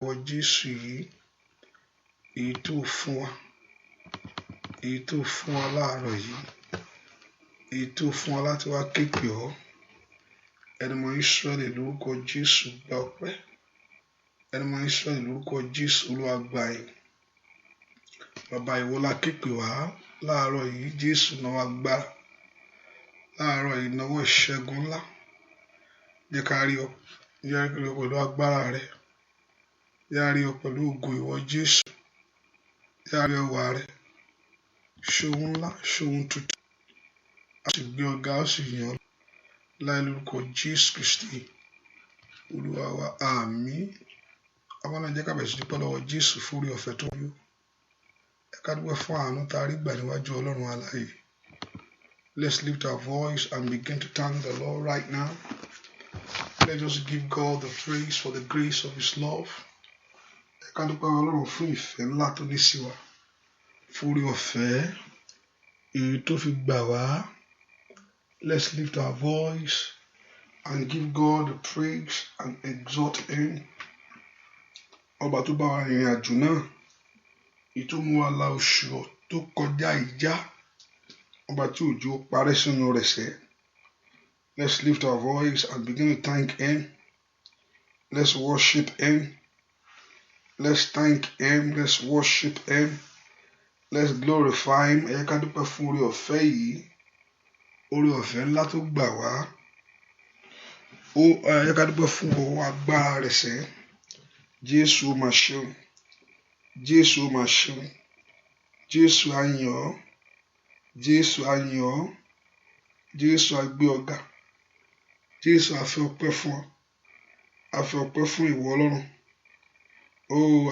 Ìwọ Jésù yìí, èyí tó fún wa láàárọ̀ yìí, èyí tó fún wa láti wá képe ọ́. Ẹni mọ Ísírẹ́lì lórúkọ Jésù gba ọpẹ́. Ẹni mọ Ísírẹ́lì lórúkọ Jésù Olúwa gba ìyìn. Bàbá ìwọ la képe wá láàárọ̀ yìí, Jésù náà wá gbára. Láàárọ̀ yìí náwó ìṣẹ́gun ńlá. Jẹ́ ká rí ọ pẹ̀lú agbára rẹ. Jẹ́ ká rí ọ pẹ̀lú ògo ìwọ Jésù. Jẹ́ ká rí ẹwà rẹ. Ṣohun ńlá, ṣohun tuntun. A sì gbé ọ̀gá, a sì yàn ọ́ láì lórúkọ Jésù Kristi. Olúwa wa, àmín. Àwọn náà jẹ́ ká bẹ̀rẹ̀ sí dúpẹ́ lọ́wọ́ Jésù fún oore ọ̀fẹ́ tó yó. Ẹ ká dúpẹ́ fún àánú tá a rí gbà níwájú Ọlọ́run alààyè. Let's lift our voice and begin to thank the Lord right now. Let's just give God the praise for the grace of His love. Ẹ ká dúpẹ́ Ọlọ́run fún ìfẹ́ ńlá tó ní sí wa. Fún oore ọ̀fẹ́ èyí tó fi gbà wá. Let's lift our voice and give God the praise and exalt Him. Ọba tó bá wa rìnrìn àjò náà, èyí tó mú wa la oṣù tó kọjá ìjà, ọba tí òjò parẹ́ sínú rẹ̀ sẹ́. Let's lift our voice and begin to thank Him. Let's worship Him. Let's thank Him. Let's worship Him. Let's glorify Him. Ẹ ká dúpẹ́ fún oore ọ̀fẹ́ yìí. Oore ọ̀fẹ́ ńlá tó gbà wá. Ẹ ká dúpẹ́ fún ọwọ́ agbára rẹ̀ sẹ́. Jésù ó máa ṣeun. Jésù ó máa ṣeun. Jésù á yìn ọ́. Jésù á yìn ọ́. Jésù á gbé ọ̀gá. Jésù á fi ọpẹ́ fún ọ. A fi ọpẹ́ fún ìwọ Ọlọ́run.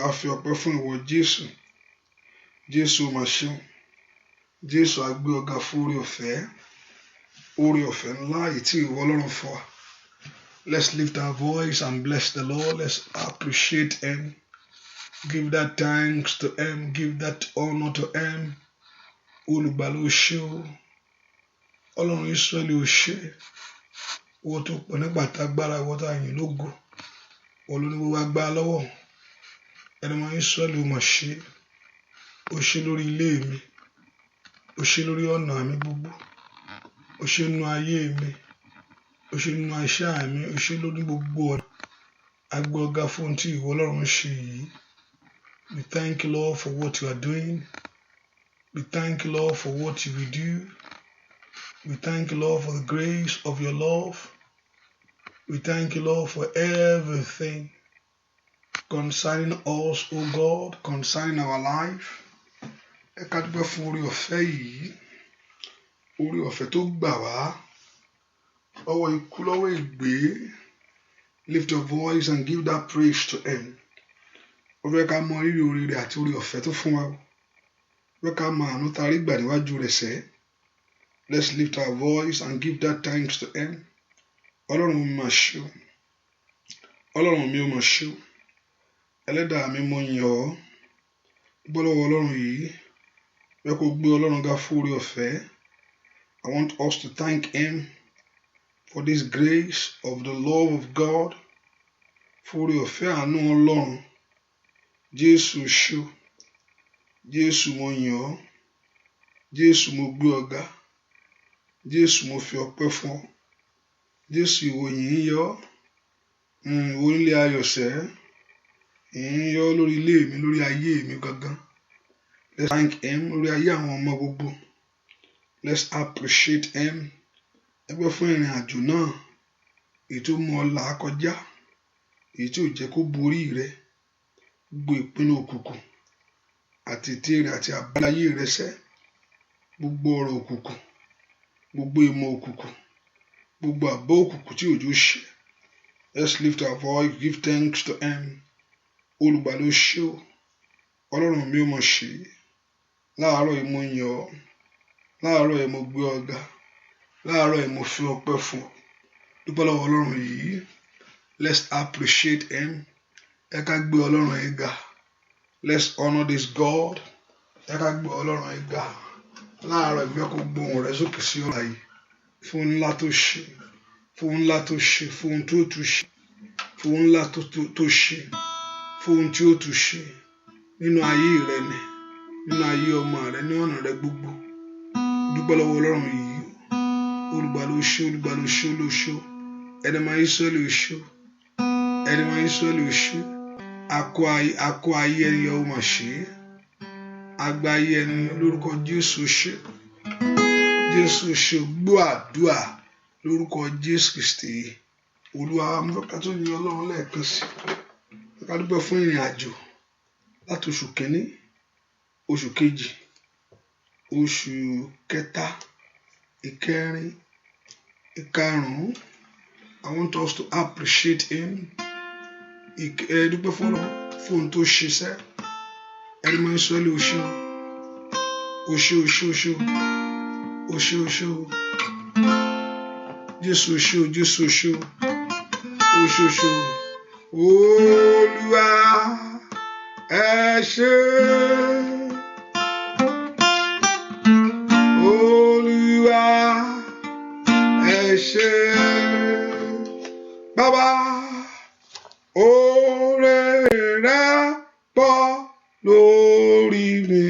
A fi ọpẹ́ fún ìwọ Jésù. Jésù ó máa ṣeun. Jésù á gbé ọ̀gá fún oore ọ̀fẹ́. Oore ọ̀fẹ́ ńlá yìí tí ìwọ Ọlọ́run fún wa. Let's lift our voice and bless the Lord. Let's appreciate Him. Give that thanks to Him. Give that honor to Him. Olùgbàlà o ṣé o. Ọlọ́run Ísírẹ́lì o ṣé. Owó tó pọ̀ nígbà tá agbára ìwọ tá yìn lógo. Olórí gbogbo agbára lọ́wọ́. Ẹni mọ Ísírẹ́lì o mà ṣe. O ṣé lórí ilé mi. O ṣé lórí ọ̀nà mi gbogbo. O ṣé nínú ayé mi. O ṣé nínú iṣẹ́ mi. O ṣé lórí gbogbo ọ̀nà. A gbé ọ̀gá fún ohun tí ìwọ Ọlọ́run ṣe yìí. We thank you, Lord, for what you are doing. We thank you, Lord, for what you will do. We thank you, Lord, for the grace of your love. We thank you, Lord, for everything concerning us, O God, concerning our life. Ẹ ká dúpẹ́ fún oore ọ̀fẹ́ yìí. Oore ọ̀fẹ́ tó gbà wá. Lọ́wọ́ ikú, lọ́wọ́ ègbé. Lift your voice and give that praise to Him. Ó fẹ́ ká mọ rírì oore rẹ̀ àti oore ọ̀fẹ́ tó fún wa. Ó fẹ́ ká mọ àánú tá a rí gbà níwájú rẹ̀ sẹ́. Let's lift our voice and give that thanks to Him. Ọlọ́run mi mà ṣe o. Ọlọ́run mi ò mà ṣe o. Ẹlẹ́dàá mi mo yìn ọ́. Gbọ́ lọ́wọ́ Ọlọ́run yìí. Fẹ́ kó gbé Ọlọ́run ga fún oore ọ̀fẹ́. I want us to thank Him for this grace of the love of God. Fún oore ọ̀fẹ́ àánú Ọlọ́run. Jésù ṣé o. Jésù mo yìn ọ́. Jésù mo gbé ọ̀gá. Jésù mo fi ọpẹ́ fún ọ. Jésù ìwọ yìí yọ. Ìwọ nílé ayọ̀ sẹ́. Ìyìn yọ lórí ilé mi, lórí ayé mi gangan. Let's thank Him lórí ayé àwọn ọmọ gbogbo. Let's appreciate Him. Ẹgbẹ́ fún ìrìn àjò náà. Èyí tó mú ọ là kọjá. Èyí tí ò jẹ́ kó borí rẹ. Gbogbo ìpinnu òkùnkùn àti ète rẹ̀ àti àbáláyé rẹ̀ sẹ́. Gbogbo ọ̀rọ̀ òkùnkùn. Gbogbo ìmọ̀ òkùnkùn. Gbogbo àbọ̀ òkùnkùn tí òjò ṣe. Let's lift our voice, give thanks to Him. Olùgbàlà o ṣé o. Ọlọ́run mi ò mọ̀ ṣe. Láàárọ̀ yìí mo yìn ọ́. Láàárọ̀ yìí mo gbé ọ̀gá. Láàárọ̀ yìí mo fi ọpẹ́ fún ọ. Dúpẹ́ lọ́wọ́ Ọlọ́run yìí. Let's appreciate Him. Ẹ ká gbé Ọlọ́run yìí ga. Let's honor this God. Ẹ ká gbé Ọlọ́run yìí ga. Láàárọ̀ ìgbẹ́ kó gbóhùn rẹ̀ sókè sí ọ̀la yìí. Fún ńlá tó ṣe. Fún ńlá tó ṣe. Fún tó ṣe. Fún ńlá tó ṣe. fún ohun tí ó tún ṣe nínú ayé rẹ ni, nínú ayé ọmọ rẹ, ní ọ̀nà rẹ gbogbo. Dúpẹ́ lọ́wọ́ Ọlọ́run yìí. Olùgbàlà o ṣé, olùgbàlà o ṣé, olóṣó. Ẹni máa Ísírẹ́lì o ṣé, ẹni máa Ísírẹ́lì o ṣé. Akọ ayé ẹni yọ máa ṣe é. Àgbà ayé ẹni lórúkọ Jésù ṣe. Jésù ṣe gbọ́ àdúrà lórúkọ Jésù Kristi. Olúwa mo fẹ́ ká tó yin Ọlọ́run lẹ́ẹ̀kan sí. Ká dúpẹ́ fún ìrìn àjò láti oṣù kìíní, oṣù kejì, oṣù kẹta, ìkẹrin, ìkarùn-ún. I want us to appreciate him. Dúpẹ́ fún Ọlọ́run fún ohun tó ṣe sẹ́. Ẹni máa Ísírẹ́lì o ṣé, o ṣé, o ṣé, o ṣé, o ṣé, o ṣé, o Jésù o ṣé, o Jésù o ṣé, o ṣé, o ṣé, Olúwa ẹ ṣé. Olúwa ẹ ṣé. Bàbá oore rẹ pọ̀ lórí mi.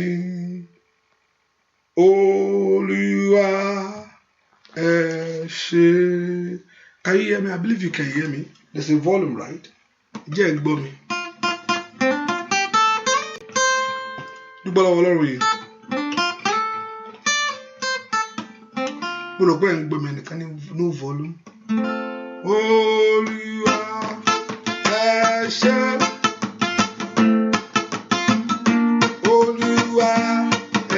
Olúwa ẹ ṣé. Can you hear me? I believe you can hear me. There's a volume, right? Jẹ́ ẹ gbọ́ mi. Dúpẹ́ lọ́wọ́ Ọlọ́run yìí. Mo rò pé ẹ̀ ń gbọ́ mi ẹnìkan ní no volume. Olúwa ẹ ṣé. Olúwa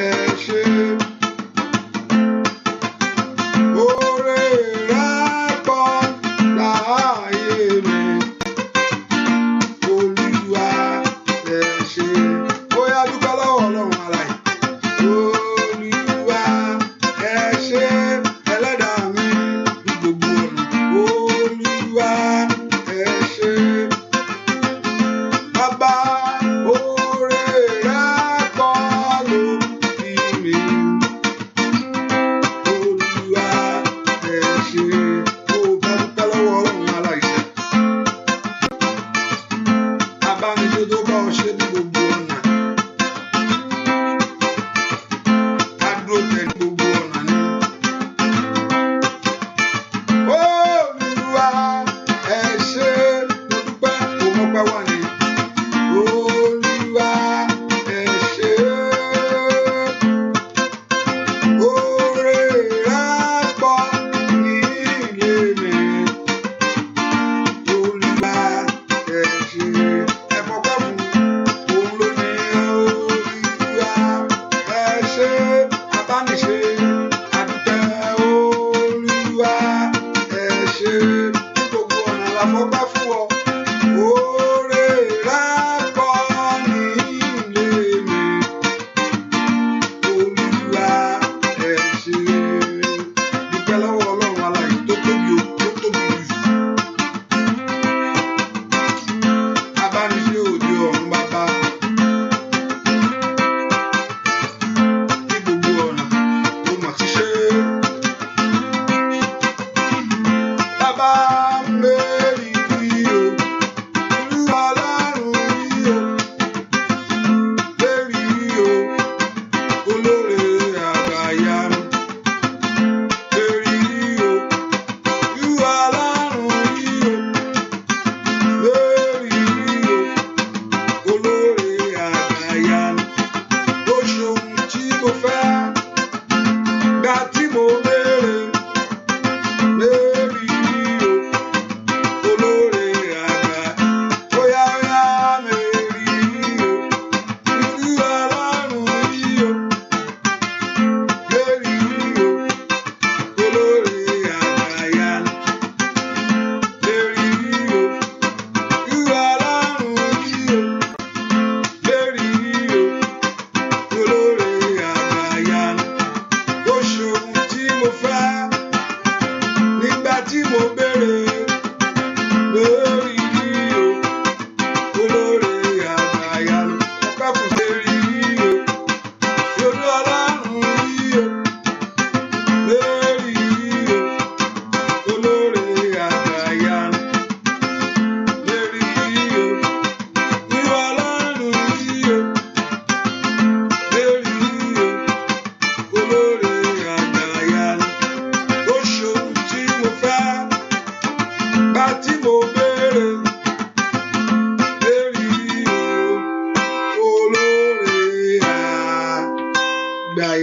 ẹ ṣé. Oore rẹ pọ̀ láyé mi. Olúwa ẹ ṣé. Ó yá dúpẹ́ lọ́wọ́ Ọlọ́run alààyè. Olúwa ẹ ṣé. Ẹlẹ́dàá mi ní gbogbo ọ̀nà. Olúwa ẹ ṣé.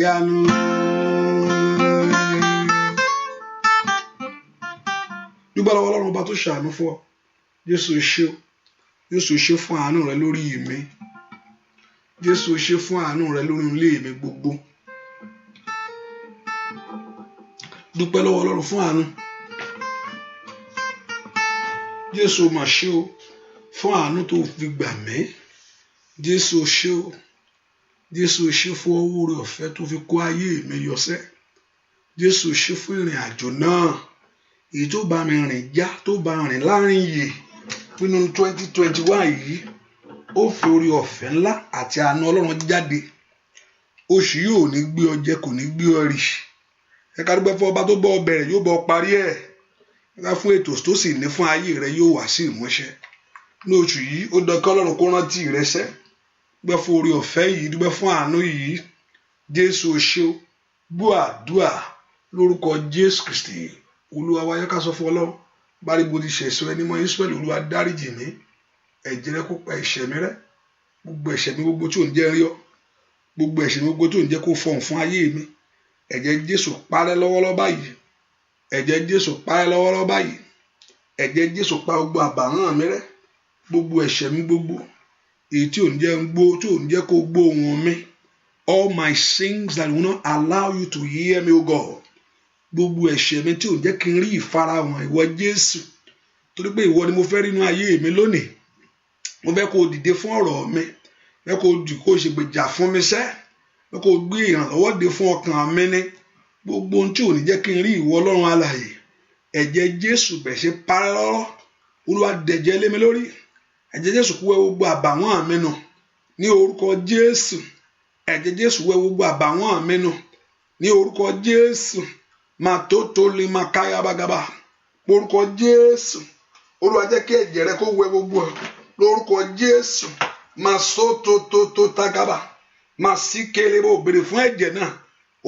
ìyanu. Dúpẹ́ lọ́wọ́ Ọlọ́run ọba tó ṣàánú fún ọ. Jésù ṣé o. Jésù ṣé fún àánú rẹ lórí mi. Jésù ṣé fún àánú rẹ lórí ilé mi gbogbo. Dúpẹ́ lọ́wọ́ Ọlọ́run fún àánú. Jésù mà ṣé o fún àánú tó fi gbà mí. Jésù ṣé o. Jésù ṣé fún ọwọ́ rẹ ọ̀fẹ́ tó fi kó ayé mi yọsẹ́. Jésù ṣé fún ìrìn àjò náà. Èyí tó bá mi rìn já, tó bá rìn láàrin yìí nínú 2021 yìí, ó fi orí ọ̀fẹ́ ńlá àti àánú Ọlọ́run jáde. Oṣù yìí ò ní gbé ọ jẹ, kò ní gbé ọ rì. Ẹ ká dúpẹ́ fún ọba tó bọ́ ọ bẹ̀rẹ̀, yóò bọ́ ọ parí ẹ̀. Ẹ ká fún ètò tó sì ní fún ayé rẹ yóò wá sí ìmúṣẹ. Ní oṣù yìí, ó dọ̀kọ́ Ọlọ́run kó rántí rẹ sẹ́. Dúpẹ́ fún orí ọ̀fẹ́ yìí, dúpẹ́ fún àánú yìí. Jésù ṣé o. Gbọ́ àdúrà lórúkọ Jésù Kristi. Olúwa wa yẹ ká sọ fún Ọlọ́run. Bárí bo ti ṣẹ̀ṣọ́ ẹni mọ́ Ísírẹ́lì, Olúwa dáríjì mí. Ẹ̀jẹ̀ rẹ kó pa ẹ̀ṣẹ̀ mi rẹ́. Gbogbo ẹ̀ṣẹ̀ mi gbogbo tí ò ń jẹ́ rí ọ. Gbogbo ẹ̀ṣẹ̀ mi gbogbo tí ò ń jẹ́ kó fọhùn fún ayé mi. Ẹ̀jẹ̀ Jésù parẹ́ lọ́wọ́lọ́wọ́ báyìí. Ẹ̀jẹ̀ Jésù parẹ́ lọ́wọ́lọ́wọ́ báyìí. Ẹ̀jẹ̀ Jésù pa gbogbo àbàwọ́n mi rẹ́. Gbogbo ẹ̀ṣẹ̀ mi gbogbo èyí tí ò ń jẹ́ kó gbọ́ ohùn mi. All my sins that will not allow you to hear me, O God. Gbogbo ẹ̀ṣẹ̀ mi tí ò ń jẹ́ kí n rí ìfarahàn ìwọ Jésù. Torí pé ìwọ ni mo fẹ́ rí inú ayé mi lónìí. Mo fẹ́ kó dìde fún ọ̀rọ̀ mi. Mo fẹ́ kó ṣègbèjà fún mi sẹ́. Mo fẹ́ kó gbé ìrànlọ́wọ́ dé fún ọkàn mi ní. Gbogbo ohun tí ò ní jẹ́ kí n rí ìwọ Ọlọ́run alààyè. Ẹ̀jẹ̀ Jésù bẹ̀rẹ̀ sí parẹ́ lọ́rọ́. Olúwa dẹ̀jẹ̀ lé mi lórí. Ẹ̀jẹ̀ Jésù kó wẹ gbogbo àbàwọ́n mi nù. Ní orúkọ Jésù. Ẹ̀jẹ̀ Jésù wẹ gbogbo àbàwọ́n mi nù. Ní orúkọ Jésù. Màtótó lè máa káyà bàgàbà. Orúkọ Jésù. Olúwa jẹ́ kí ẹ̀jẹ̀ rẹ kó wẹ gbogbo ẹ̀. Lórúkọ Jésù. Màá sótótótó tagabà. Màá sí kélébó béèrè fún ẹ̀jẹ̀ náà.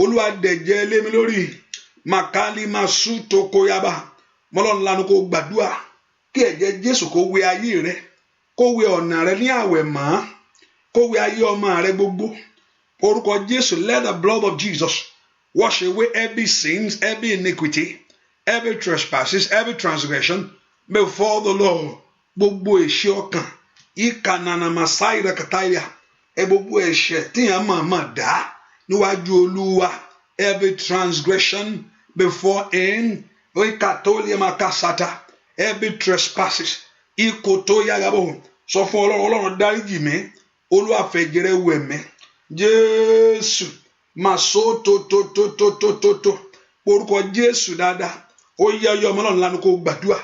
Olúwa dẹ̀jẹ̀ lé mi lórí. Màkálí máa sú tó kóyàbà. Mọ́lọ́run lanu kó gbàdúrà. Kí ẹ̀jẹ̀ Jésù kó wẹ ayé rẹ. Kó wẹ ọ̀nà rẹ ní àwẹ̀ mọ́. Kó wẹ ayé ọmọ rẹ gbogbo. Orúkọ Jésù, let the blood of Jesus wash away every sins, every iniquity, every trespasses, every transgression before the Lord. Gbogbo ẹ̀ṣẹ̀ ọkàn, ìkànnà màsáì rẹ̀ kàtáyà, gbogbo ẹ̀ṣẹ̀ tíyàn máa dá níwájú Olúwa, every transgression before him, ìkàtólì màkàsátà, every trespasses, ìkòtó yàgàbọ̀, sọ fún Ọlọ́run dáríjì mí, Olúwa fẹ̀jẹ̀ rẹ̀ wẹ̀ mí, Jésù. Màsó tó orúkọ Jésù dáadáa. Ó yẹ ọyọ ọmọ náà lánàá kó gbàdúrà.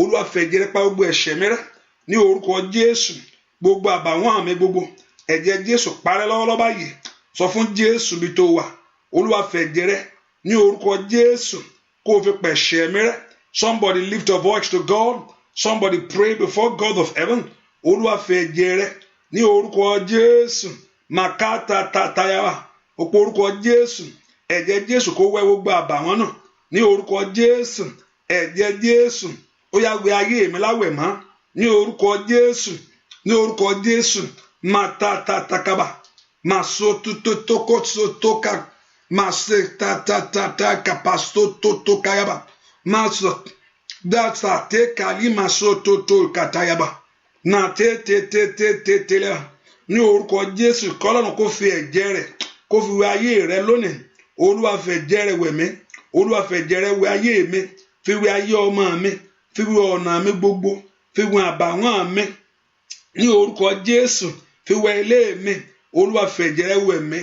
Olúwa fẹ̀jẹ̀ rẹ̀ pa gbogbo ẹ̀ṣẹ̀ mi rẹ́. Ní orúkọ Jésù. Gbogbo àbàwọ́n mi gbogbo. Ẹ̀jẹ̀ Jésù parẹ́ lọ́wọ́lọ́wọ́ báyìí. Sọ fún Jésù bí tó wà. Olúwa fẹ̀jẹ̀ rẹ̀ ní orúkọ Jésù. Kó o fi pa ẹ̀ṣẹ̀ mi rẹ́. Somebody lift your voice to God. Somebody pray before God of heaven. Olúwa fẹ̀jẹ̀ rẹ̀ ní orúkọ Jésù. Màkàtà tàtàyàwá. Òpó orúkọ Jésù. Ẹ̀jẹ̀ Jésù kó wẹ gbogbo àbàwọ́n náà. Ní orúkọ Jésù. Ẹ̀jẹ̀ Jésù. Ó yá wẹ ayé mi láwẹ̀ mọ́. Ní orúkọ Jésù. Ní orúkọ Jésù. Màtàtàtàkàbà. Màsótótótókòtótókà. Màsètàtàtàkàpàsótótókàyàbà. Màsòdàtàtẹ́kàlí màsótótókàtàyàbà. Nàtẹ́tẹ́tẹ́tẹ́tẹ́lẹ́. Ní orúkọ Jésù, kọ́lọ́run kó fi ẹ̀jẹ̀ rẹ̀ kó fi wẹ ayé rẹ lónìí. Olúwa fẹ̀jẹ̀ rẹ̀ wẹ̀ mí. Olúwa fẹ̀jẹ̀ rẹ̀ wẹ ayé mi. Fi wẹ ayé ọmọ mi. Fi wẹ ọ̀nà mi gbogbo. Fi wẹ àbàwọ́n mi. Ní orúkọ Jésù, fi wẹ ilé mi. Olúwa fẹ̀jẹ̀ rẹ̀ wẹ̀ mí.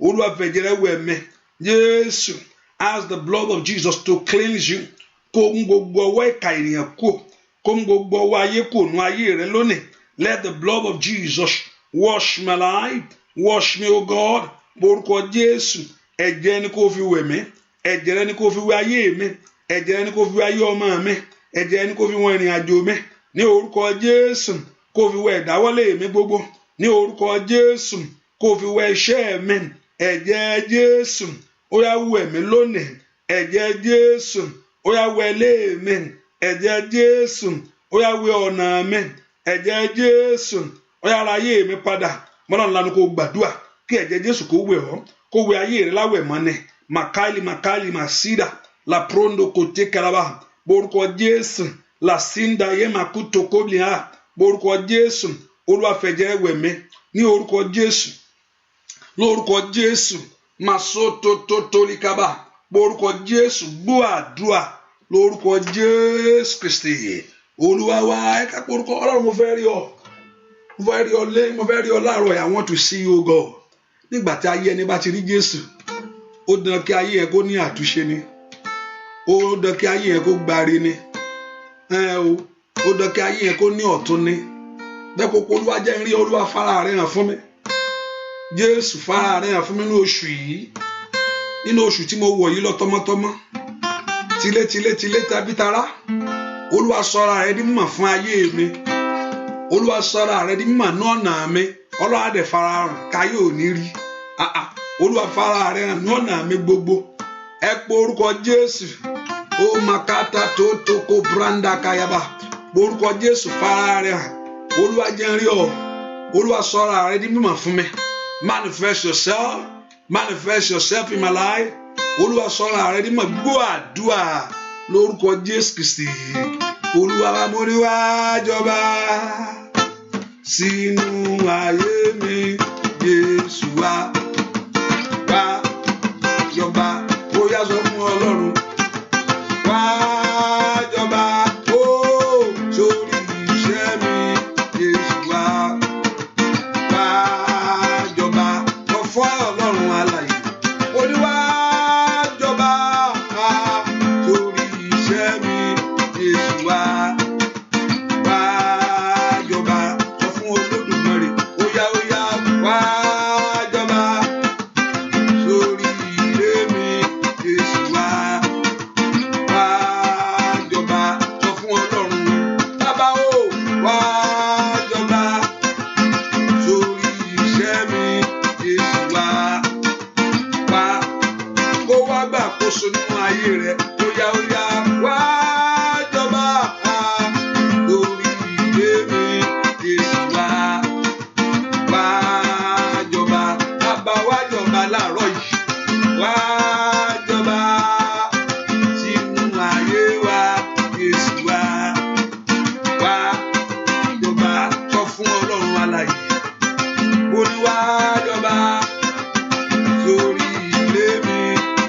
Olúwa fẹ̀jẹ̀ rẹ̀ wẹ̀ mí. Jésù, ask the blood of Jesus to cleanse you. Kó mú gbogbo ọwọ́ ìkà ènìyàn kú. Kó mú gbogbo ọwọ́ ayé kú nú ayé rẹ lónìí. Let the blood of Jesus wash my life. Wash me, O God. Orúkọ Jésù. Ẹ̀jẹ̀ ni kó fi wẹ̀ mí. Ẹ̀jẹ̀ rẹ ni kó fi wẹ̀ ayé mi. Ẹ̀jẹ̀ rẹ ni kó fi wẹ̀ ayé ọmọ mi. Ẹ̀jẹ̀ rẹ ni kó fi wẹ̀ ìrìn àjò mi. Ní orúkọ Jésù. Kó fi wẹ̀ ìdáwọ́lé mi gbogbo. Ní orúkọ Jésù. Kó fi wẹ̀ iṣẹ́ mi. Ẹ̀jẹ̀ Jésù. Ó yá wẹ̀ mí lónìí. Ẹ̀jẹ̀ Jésù. Ó yá wẹ̀ ilé mi. Ẹ̀jẹ̀ Jésù. Ó yá wẹ̀ ọ̀nà mi. Ẹ̀jẹ̀ Jésù. Ó yá ra ayé mi padà. Mọ́nà ńlá ni kó gbàdúrà. Kí ẹ̀jẹ̀ Jésù kó wẹ̀ ọ́. kó wẹ ayé rẹ láwẹ̀ mọ́ni makali masida la prondo kote kalaba borúkọ Jésù la sinda ye makuto koblia borúkọ Jésù Olúwa fẹ̀jẹ̀ wẹ̀ mí ní orúkọ Jésù lórúkọ Jésù masoto tolikaba borúkọ Jésù gbọ́ àdúà lórúkọ Jésù Kristi Olúwa wa ẹ ká porúkọ Ọlọ́run mo fẹ́ rí ọ láàárọ̀ I want to see you God nígbà tí ayé ẹni bá ti rí Jésù ó dán kí ayé ẹ kó ní àtúnṣe ni ó dán kí ayé ẹ kó gbáre ni ó dán kí ayé ẹ kó ní ọ̀tun ni bẹ́ẹ̀ kó Olúwa jẹ́ n rí Olúwa fara rẹ̀ hàn fún mi Jésù fara rẹ̀ hàn fún mi ní oṣù yìí nínú oṣù tí mo wọ̀ yìí lọ tọmọtọmọ tilé tàbí tará Olúwa sọra rẹ̀ di mímọ̀ fún ayé mi Olúwa sọra rẹ̀ di mímọ̀ ní ọ̀nà mi Ọlọ́run dẹ̀ fara hàn káyé ò ní rí Olúwa fara rẹ̀ hàn ní ọ̀nà mi gbogbo ẹ pé orúkọ Jésù ó makata tó kó branda kayaba orúkọ Jésù fara rẹ̀ hàn Olúwa jẹ́ n rí ọ Olúwa sọra rẹ̀ di mímọ̀ fún mi manifest yourself in my life Olúwa sọra rẹ̀ di mímọ̀ gbọ́ àdúà lórúkọ Jésù Kristi Olúwa wa mo rí wá jọba sínú ayé mi Jésù wa jọba ó yá sọ fún Ọlọ́run wá jọba ó sórí iṣẹ́ mi Jésù wa jọba lọ fún Ọlọ́run alààyè ó ní wá jọba sórí iṣẹ́ mi Jésù wa jọba sọ fún Olódùmarè ó yá wá jọba sórí ilé mi Jésù wa jọba sọ fún Ọlọ́run bàbá ó wá jọba sórí iṣẹ́ mi Jésù wa kó wá gbàkóso nínú ayé rẹ ó yá wá jọba lórí ilé mi Jésù wa jọba bàbá wá jọba láàárọ̀ yìí wá jọba sínú ayé wa Jésù wa jọba sọ fún Ọlọ́run alààyè Olúwa jọba sórí ilé mi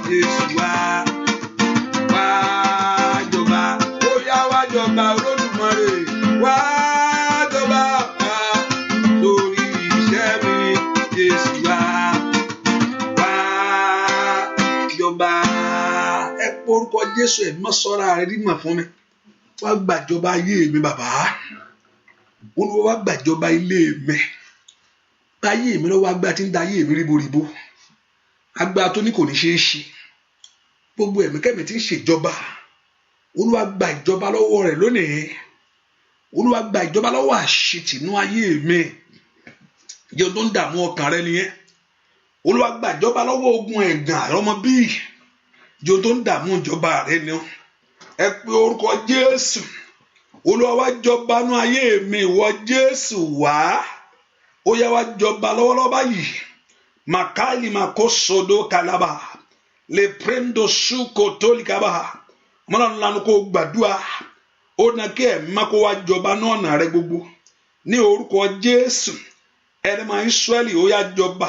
Jésù wa jọba ó yá wá jọba Olódùmarè wá jọba sórí iṣẹ́ mi Jésù wa jọba ẹ porúkọ Jésù ẹ mọ sọra rẹ rí mọ fún mi wá gbàjọba ayé mi bàbá Olúwa wá gbàjọba ilé mi ayé mi lọ́wọ́ agbá tí ń da ayé mi ríboríbo agbá tó ní kò ní ṣeé ṣe gbogbo ẹ̀mí kẹ́mi tí ń ṣèjọba Olúwa gba ìjọba lọ́wọ́ rẹ̀ lónìí Olúwa gba ìjọba lọ́wọ́ àṣetìnú ayé mi jẹ́ tó ń dààmú ọkàn rẹ nìyẹn Olúwa gba ìjọba lọ́wọ́ ogun ẹ̀gàn àrọ́mọ bíi jẹ́ tó ń dààmú ìjọba rẹ ni ẹ pé orúkọ Jésù Olúwa wá jọba nú ayé mi ìwọ Jésù wá ó yá wá jọba lọ́wọ́lọ́wọ́ báyìí makali makosodo kalaba le prendo suko tolikaba mọ́nà ńlá kó gbàdúrà ó na kí ẹ̀mí má kó wá jọba náà nà rẹ gbogbo ní orúkọ Jésù ẹni máa ń Ísírẹ́lì ó yá jọba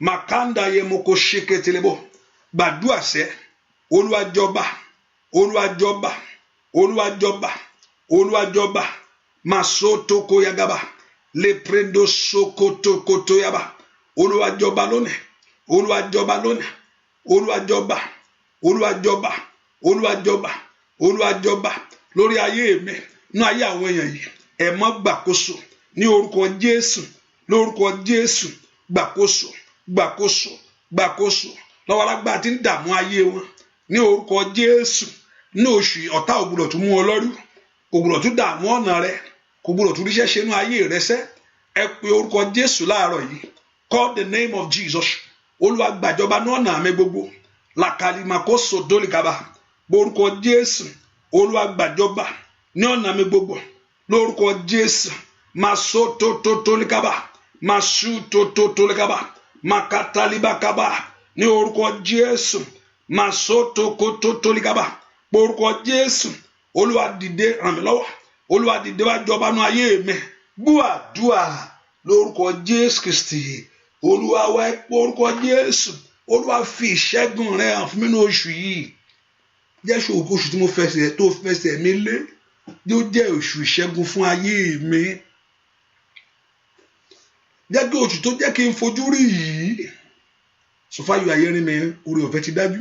makanda yẹ mo kó ṣe ketelebo gbàdúrà sẹ́ Olúwa jọba Olúwa jọba Olúwa jọba Olúwa jọba masoto kó yagaba le prendo sokoto koto yaba Olúwa jọba lónìí Olúwa jọba lónìí Olúwa jọba Olúwa jọba Olúwa jọba Olúwa jọba lórí ayé mi ní ayé àwọn èèyàn yìí ẹ mọ́ gbàkóso ní orúkọ Jésù lórúkọ Jésù gbàkóso gbàkóso gbàkóso lọ́wọ́ alágbára tí ń dààmú ayé wọn ní orúkọ Jésù ní oṣù ọ̀tá ò gbọdọ̀ tún mú ọ lọ́rú kò gbọdọ̀ tún dààmú ọ̀nà rẹ kò gbọdọ̀ tún ríṣẹ́ ṣe nínú ayé rẹ sẹ́ ẹ pe orúkọ Jésù láàárọ̀ yìí call the name of Jesus Olúwa gbàjọba ní ọ̀nà mi gbogbo làkàlìmàkóso dólìkàbà borúkọ Jésù Olúwa gbàjọba ní ọ̀nà mi gbogbo lórúkọ Jésù masotototolikaba masutototolikaba makatalibakaba ní orúkọ Jésù masoto koto tolikaba orúkọ Jésù Olúwa dìde ràn mí lọ́wọ́ Olúwa dìde wá jọba nínú ayé mi gbọ́ àdúà lórúkọ Jésù Kristi Olúwa wá orúkọ Jésù Olúwa fi ìṣẹ́gun rẹ hàn fún mi ní oṣù yìí jésù oṣù tí mo fẹsẹ̀ mi lé yóò jẹ́ oṣù ìṣẹ́gun fún ayé mi jẹ́ kí oṣù tó jẹ́ kí n fojú rí yìí sọfáyọ ayẹrin mi orí ọ̀fẹ́ ti dájú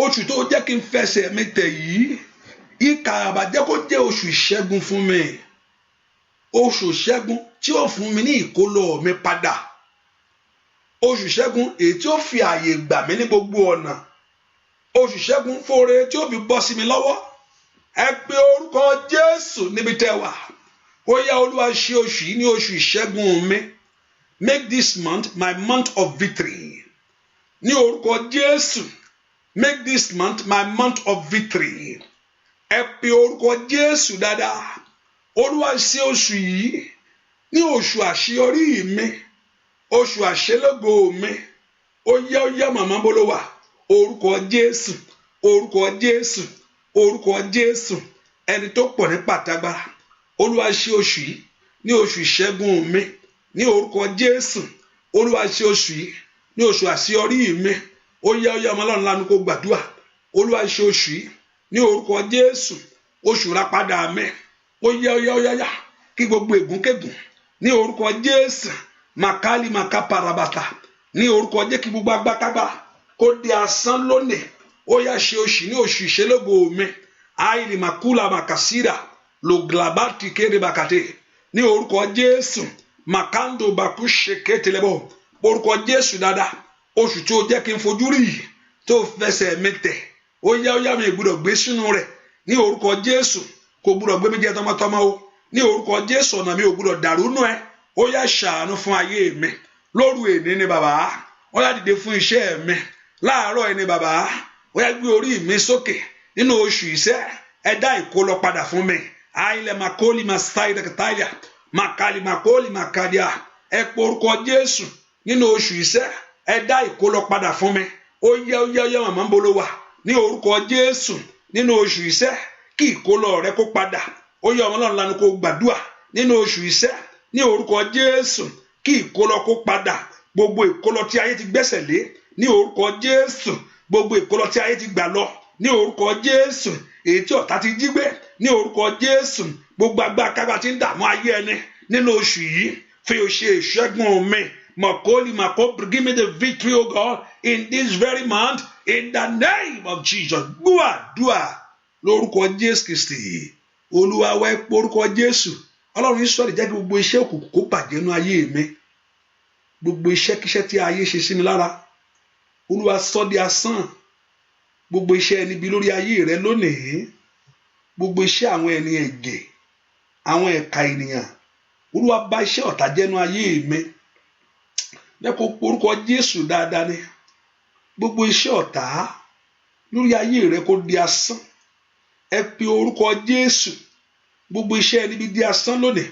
oṣù tó jẹ́ kí n fẹsẹ̀ mi tẹ̀ yìí ìkà àbàjẹ́ kó jẹ́ oṣù ìṣẹ́gun fún mi oṣù ìṣẹ́gun tí ó fún mi ní ìkólọ mi padà oṣù ìṣẹ́gun èyí tí ó fi ààyè gbà mí ní gbogbo ọ̀nà oṣù ìṣẹ́gun fóore tí ó fi bọ́ sí mi lọ́wọ́ ẹ pé orúkọ Jésù níbi tẹ́ wà ó yá Olúwa ṣe oṣù yìí ní oṣù ìṣẹ́gun mi make this month my month of victory ní orúkọ Jésù make this month my month of victory ẹ pé orúkọ Jésù dáadáa Olúwa ṣe oṣù yìí ní oṣù àṣeyọrí mi oṣù àṣelógo mi ó yá màmá bolówà orúkọ Jésù orúkọ Jésù orúkọ Jésù ẹni tó pọ̀ ní pàtàgbára Olúwa ṣe oṣù yìí ní oṣù ìṣẹ́gun mi ní orúkọ Jésù Olúwa ṣe oṣù yìí ní oṣù àṣeyọrí mi ó yá ọmọ Ọlọ́run lánàá kó gbàdúrà Olúwa ṣe oṣù yìí ní orúkọ Jésù oṣù rápadà mi ó yá kí gbogbo ègúnkégún ní orúkọ Jésù makali makaparabata ní orúkọ jẹ́ kí gbogbo agbákágbá kó di asán lónìí ó yá ṣe oṣù ní oṣù ìṣelógo mi àìlì makula makasira lòglabati kéde bàkàtẹ ní orúkọ Jésù makando bakushe kételebo orúkọ Jésù dáadáa oṣù tí ó jẹ́ kí n fojú rí tó fẹsẹ̀ mi tẹ̀ ó yá mi gbọ́dọ̀ gbé sínú rẹ̀ ní orúkọ Jésù kò gbọ́dọ̀ gbé mi jẹ tọmọtọmọ o ní orúkọ Jésù ọ̀nà mi ò gbọ́dọ̀ dàrú nù ẹ ó yá ṣàánú fún ayé mi lóru èní ni bàbá ó yá dìde fún iṣẹ́ mi láàárọ̀ ẹni bàbá ó yá gbé orí mi sókè nínú oṣù iṣẹ́ ẹ dá ìkólọ padà fún mi àìlẹ̀ makoli masaidakataya makali makoli makadia ẹ pọ orúkọ Jésù nínú oṣù iṣẹ́ ẹ dá ìkólọ padà fún mi ó yá màmá ń bolo wà ní orúkọ Jésù nínú oṣù iṣẹ́ kí ìkólọ rẹ kó padà ó yá ọmọ Ọlọ́run lánàá kó gbàdúrà nínú oṣù iṣẹ́ ní orúkọ Jésù kí ìkólọ kó padà gbogbo ìkólọ tí ayé ti gbẹ́sẹ̀ lé ní orúkọ Jésù gbogbo ìkólọ tí ayé ti gbà lọ ní orúkọ Jésù èyí tí ọ̀tá ti jí gbé ní orúkọ Jésù gbogbo agbára tí ń dààmú ayé ẹni nínú oṣù yìí fi ṣe ìṣẹ́gun mi give me the victory o God in this very month in the name of Jesus gbúàdúà lórúkọ Jésù Kristi Olúwa wá pé orúkọ Jésù Ọlọ́run Ísírẹ́lì jẹ́ kí gbogbo iṣẹ́ òkùnkùn kó bàjẹ́ nínú ayé mi gbogbo iṣẹ́kíṣẹ́ tí ayé ṣe sí mi lára Olúwa sọ di asán gbogbo iṣẹ́ ẹni bí lórí ayé rẹ lónìí gbogbo iṣẹ́ àwọn ẹni ẹ̀jẹ̀ àwọn ẹ̀ka ènìyàn Olúwa bà iṣẹ́ ọ̀tá jẹ́ nínú ayé mi lẹ́kọ̀ọ́ orúkọ Jésù dáadáa ni gbogbo iṣẹ́ ọ̀tá lórí ayé rẹ kó di asán ẹ pe orúkọ Jésù gbogbo iṣẹ́ ẹni bí di asán lónìí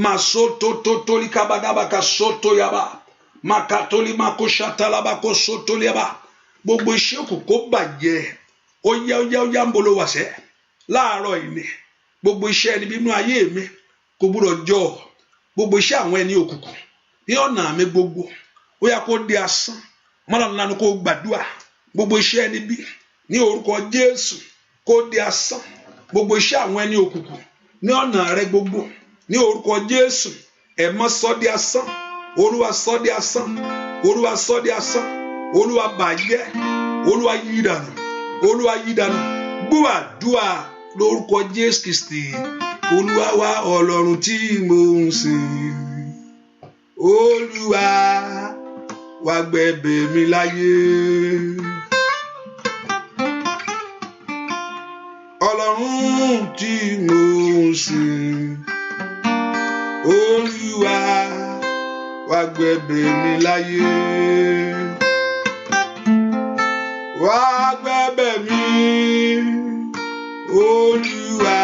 masotototoli kabagabaka sotoyaba makatoli makoshatalabako sotoyaba gbogbo iṣẹ́ òkùnkùn bàjẹ́ ó yá ń bolo wàṣẹ láàárọ̀ ìní gbogbo iṣẹ́ ẹni bínú ayé mi kò gbúdọ̀ jọ gbogbo iṣẹ́ àwọn ẹni òkùnkùn ní ọ̀nà mi gbogbo ó yá kó di asán mọ́lànà lánàá kó gbàdúrà gbogbo iṣẹ́ ẹni bí ní orúkọ Jésù kó di asán gbogbo iṣẹ́ àwọn ẹni òkùnkùn ní ọ̀nà rẹ gbogbo ní orúkọ Jésù ẹ má sọ di asán Olúwa sọ di asán Olúwa sọ di asán Olúwa bàjẹ́ Olúwa yí dànù Olúwa yí dànù gbúàdúà lórúkọ Jésù Kristi Olúwa wa Ọlọ́run tí mo ń sìn Olúwa wá gbẹ̀bẹ̀ mi láyé Ọlọ́run tí mo ń sìn Olúwa wá gbẹ̀bẹ̀ mi láyé wá gbẹ̀bẹ̀ mi Olúwa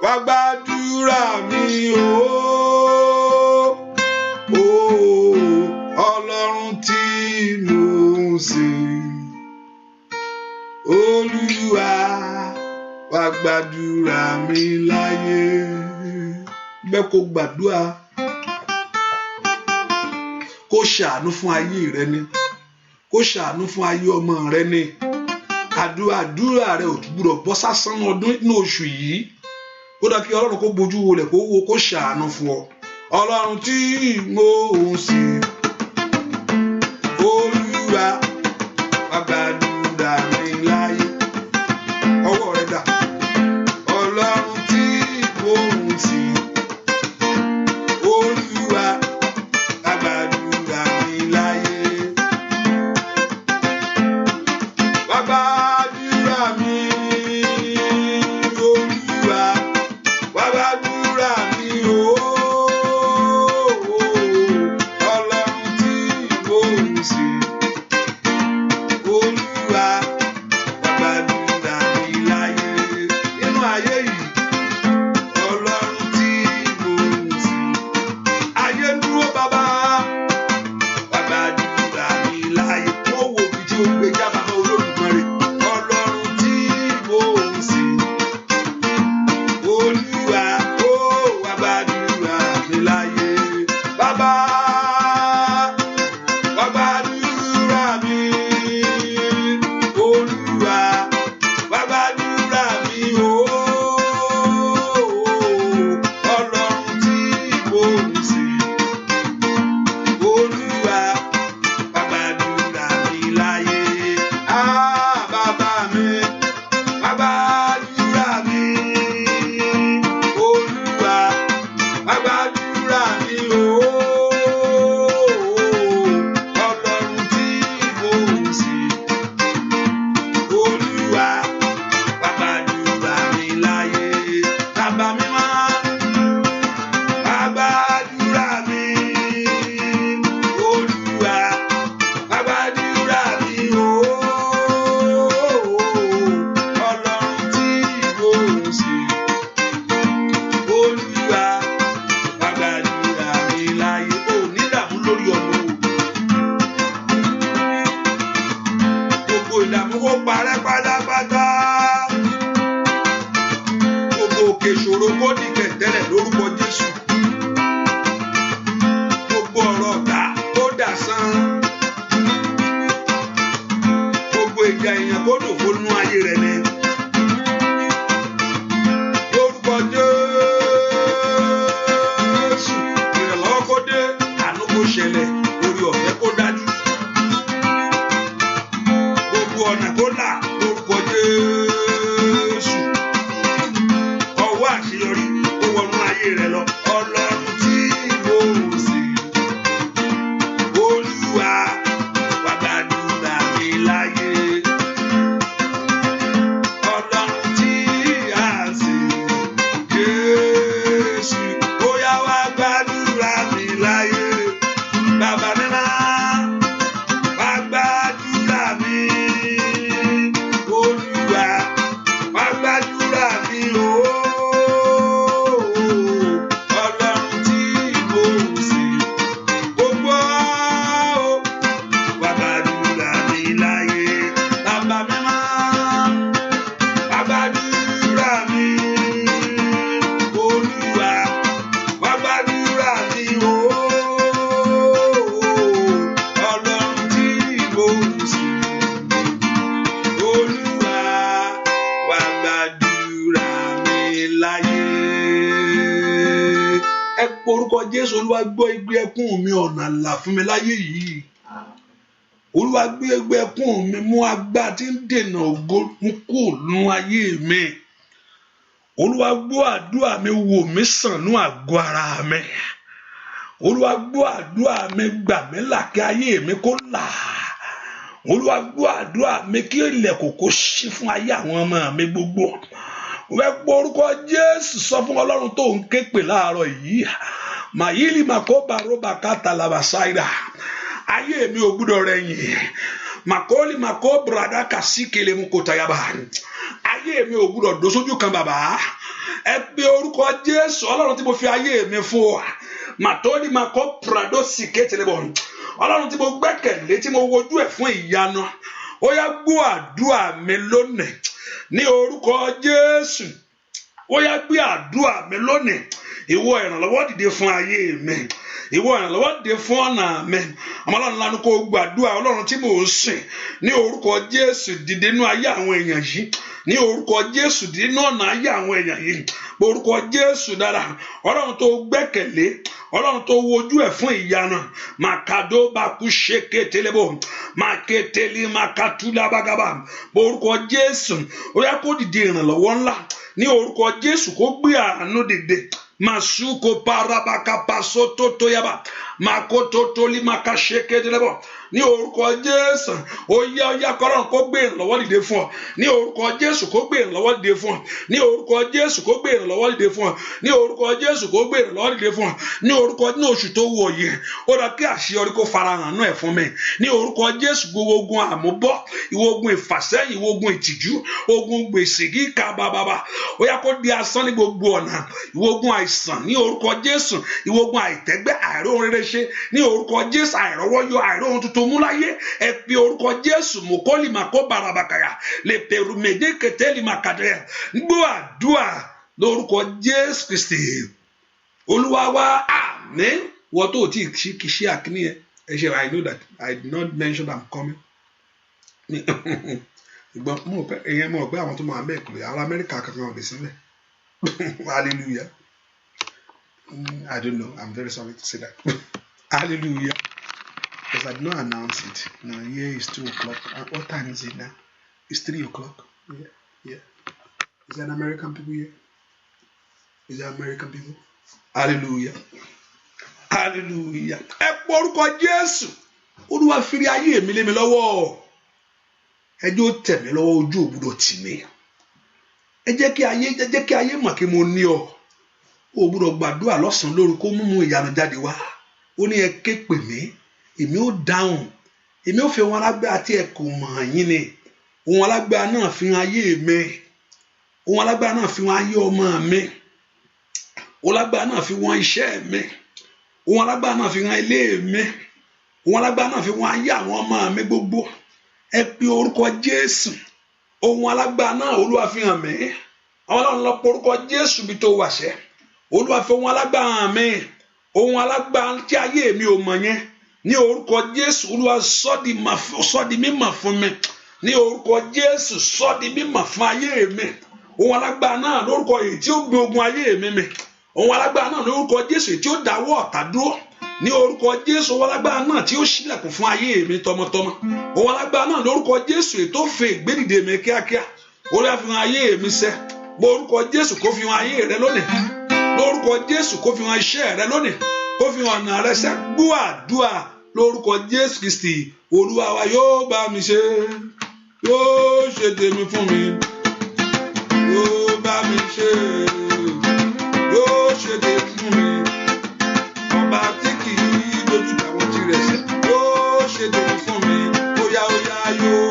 wá gbàdúrà mi Ọlọ́run tí gbàdúrà mi láyé. Bẹ́ẹ̀ kó gbàdúrà kó ṣàánú fún ayé rẹ ni, kó ṣàánú fún ayé ọmọ rẹ ni. Àdúrà rẹ ò gbúdọ̀ bọ́ sásán ọdún ní oṣù yìí. Ó dá kí Ọlọ́run kó bojú wo lẹ̀ kó wo kó ṣàánú fún ọ. Ọlọ́run tí mo ń sìn, Olúwa wá gbàdúrà mi láyé. Ọwọ́ rẹ dà. Ọlọ́run tí mo ń sìn, Olúwa wá gbàdúrà mi láyé. Wá gbàdúrà mi, Olúwa wá gbàdúrà mi o. Ọlọ́run tí mo ń sìn, Olúwa wá gbàdúrà mi láyé. Nínú ayé yìí, Ọlọ́run tí mo ń sìn, ayé ń dúró bàbá, wá gbàdúrà mi láyé. Wọ́n wo ibi tí ó gbé já bàbá Olódùmarè. Ọlọ́run tí mo ń sìn, Olúwa ó wá gbàdúrà mi láyé. Bàbá wá gbàdúrà mi, Olúwa wá gbàdúrà mi o. Ọlọ́run tí mo ń sìn, Olúwa wá gbàdúrà mi láyé. Bàbá mi wá gbàdúrà mi, Olúwa wá gbàdúrà mi o. Ọlọ́run tí mo ń sìn, Olúwa wá gbàdúrà mi láyé. Bàbá mi máa wá gbàdúrà mi, Olúwa wá gbàdúrà mi o. Ọlọ́run tí mo ń sìn, Olúwa wá gbàdúrà mi láyé. Ò ní dààmú lórí ọ̀nà o. Gbogbo ìdààmú kó parẹ́ pátápátá. Gbogbo òkè ìṣòro kó di kẹ̀tẹ́lẹ̀ lórúkọ Jésù. Gbogbo ọ̀rọ̀ ọ̀tá kó dàsán. Gbogbo ìjà èèyàn kó dòfo nínú ayé rẹ ni. Lórúkọ Jésù, ìrànlọ́wọ́ kó dé, àánú kó ṣẹlẹ̀, orí ọ̀fẹ́ kó dájú. Gbogbo ọ̀nà kó là lórúkọ Jésù. Ọwọ́ àṣeyọrí kó wọnú ayé rẹ lọ. Ọlọ́run tí mo ń sìn, Olúwa wá gbàdúrà mi láyé. Ọlọ́run tí a sìn, Jésù, ó yá wá gbàdúrà mi láyé. Bàbá mi máa wá gbàdúrà mi, Olúwa wá gbàdúrà mi o. Ọlọ́run tí mo ń sìn, gbogbo wá gbàdúrà mi láyé. Bàbá mi máa wá gbàdúrà mi, Olúwa wá gbàdúrà mi o. Ọlọ́run tí mo ń sìn, Olúwa wá gbàdúrà mi láyé. Ẹ pe orúkọ Jésù. Olúwa gbọ́ igbe ẹkún mi, ọ̀nà là fún mi láyé yìí. Olúwa gbé igbe ẹkún mi, mú agbára tí ń dènà ògo mú kúrò nínú ayé mi. Olúwa gbọ́ àdúrà mi, wò mí sàn nínú àgọ́ ara mi. Olúwa gbọ́ àdúrà mi, gbà mí là kí ayé mi kó là. Olúwa gbọ́ àdúrà mi, kí ilẹ̀kùn kó ṣí fún ayé àwọn ọmọ mi gbogbo. Wẹ́ gbọ́ orúkọ Jésù, sọ fún Ọlọ́run tó ń ké pè láàárọ̀ yìí. Màyílì màkóbà róbà kàtà làbàsáìdà. Ayé mi ò gbúdọ̀ rẹ̀yìn. Màkólì màkóbàdà kàsíkèlè mú kò tàyàbà. Ayé mi ò gbúdọ̀ dó sójú kan bàbá. Ẹ pe orúkọ Jésù, Ọlọ́run tí mo fi ayé mi fún wa. Màtólì màkóbàdà síkètèlè bọ̀. Ọlọ́run tí mo gbẹ́kẹ̀lé, tí mo wojú ẹ̀ fún ìyanu. Ó yá gbọ́ àdúrà mi lónìí. ní orúkọ Jésù. Ó yá gbé àdúrà mi lónìí. Ìwọ ìrànlọ́wọ́ dìde fún ayé mi. Ìwọ ìrànlọ́wọ́ dìde fún ọ̀nà mi. Ọmọ Ọlọ́run lánàá kó gbàdúrà Ọlọ́run tí mò ń sìn. Ní orúkọ Jésù dìde nínú ayé àwọn èèyàn yìí. Ní orúkọ Jésù dìde nínú ọ̀nà ayé àwọn èèyàn yìí. Orúkọ Jésù dára. Ọlọ́run tó gbẹ́kẹ̀lé. Ọlọ́run tó wojú ẹ̀ fún ìyanu. Màkàdó bàkú ṣeke tẹlẹbọ. Màkètèlé màkàtúlà bàgàbà. Orúkọ Jésù. Ó yá kó dìde ìrànlọ́wọ́ ńlá. Ní orúkọ Jésù kó gbé àánú dìde. Masuko parabaka pasoto toyaba. Makoto toli makasheke delebo. Ní orúkọ Jésù, ó yá kọ́lọ́run kó gbé ìrànlọ́wọ́ dìde fún ọ. Ní orúkọ Jésù kó gbé ìrànlọ́wọ́ dìde fún ọ. Ní orúkọ Jésù kó gbé ìrànlọ́wọ́ dìde fún ọ. Ní orúkọ Jésù kó gbé ìrànlọ́wọ́ dìde fún ọ. Ní orúkọ ní oṣù tó wọ̀ yìí, ó dá kí àṣeyọrí kó farahàn náà ẹ̀ fún mi. Ní orúkọ Jésù gbogbo ogun àmúbọ́, ìwọ ogun ìfàsẹ́yìn, ìwọ ogun ìtìjú, ogun gbèsè kíkà bàbàbà. Ó yá kó di asán ní gbogbo ọ̀nà. Ìwọ ogun àìsàn ní orúkọ Jésù, ìwọ ogun àìtẹ́gbẹ́ àìróhun rere ṣe ní orúkọ Jésù, àìrọ́wọ́yọ àìróhun tuntun mú láyé. Ẹ pe orúkọ Jésù mokoli mako barabakaya lè pèrú méje kẹtẹ́lì màkàdé. Gbọ́ àdúrà lórúkọ Jésù Kristi Olúwa wa, àmín. Wọ́n tó ti kì í ṣe àkíní ẹ ṣe, I know that I did not mention I'm coming. Ìgbọ́n mo pẹ́ ẹ̀yẹn mo gbé àwọn tó máa bẹ́ẹ̀ kúrò àwọn Amẹ́ríkà kankan ọ̀dẹ̀ sílẹ̀. Hallelujah. I don't know. I'm very sorry to say that. Hallelujah. Because I did not announce it. Now here is 2:00. What time is it now? It's 3:00. Yeah. Is there an American people here? Is there American people? Hallelujah. Hallelujah. Ẹ pọ orúkọ Jésù. Olúwa fi ayé mi lé mi lọ́wọ́. Ẹ jẹ́ ó tẹ̀ mí lọ́wọ́, ojú ò gbọdọ̀ tì mí. Ẹ jẹ́ kí ayé mọ̀ kí mo ní ọ. O gbọdọ̀ gbàdúrà lọ́sàn-án lóru kó mú ìyanu jáde wá. Ó ní ẹ ké pè mí, èmi ó dáhùn. Èmi ó fi ohun alágbára tí ẹ kò mọ̀ yín ni. Ohun alágbára náà fi hàn ayé mi. Ohun alágbára náà fi hàn ayé ọmọ mi. Ohun alágbára náà fi hàn iṣẹ́ mi. Ohun alágbára náà fi hàn ilé mi. Ohun alágbára náà fi hàn ayé àwọn ọmọ mi gbogbo. Ẹ pe orúkọ Jésù. Ohun alágbára náà Olúwa fi hàn mí. Àwọn Ọlọ́run lọ pe orúkọ Jésù bí tó wàṣẹ. Olúwa fi ohun alágbára hàn mí. Ohun alágbára tí ayé mi ò mọ̀ yẹn. Ní orúkọ Jésù Olúwa sọ di mímọ̀ fún mi. Ní orúkọ Jésù sọ di mímọ̀ fún ayé mi. Ohun alágbára náà lórúkọ èyí tí ó gbé ogun ayé mi mì. Ohun alágbára náà lórúkọ Jésù tí ó dáwọ́ ọ̀tá dúró. Ní orúkọ Jésù ohun alágbára náà tí ó ṣílẹ̀kùn fún ayé mi tọmọtọmọ. Ohun alágbára náà lórúkọ Jésù èyí tó fẹ́ ìgbédìde mi kíákíá. Olúwa fi hàn ayé mi sẹ́. Lórúkọ Jésù kó fi hàn ayé rẹ lónìí. Lórúkọ Jésù kó fi hàn iṣẹ́ rẹ lónìí. Kó fi hàn ọ̀nà rẹ sẹ́. Gbọ́ àdúrà lórúkọ Jésù Kristi Olúwa wa yóò bá mi ṣe. Yóò ṣe tèmi fún mi. Yóò bá mi ṣe. Yóò ṣe tèmi fún mi. Ọba tí kì í dojú àwọn tirẹ̀ sẹ́. Yóò ṣe tèmi fún mi. Óyá yóò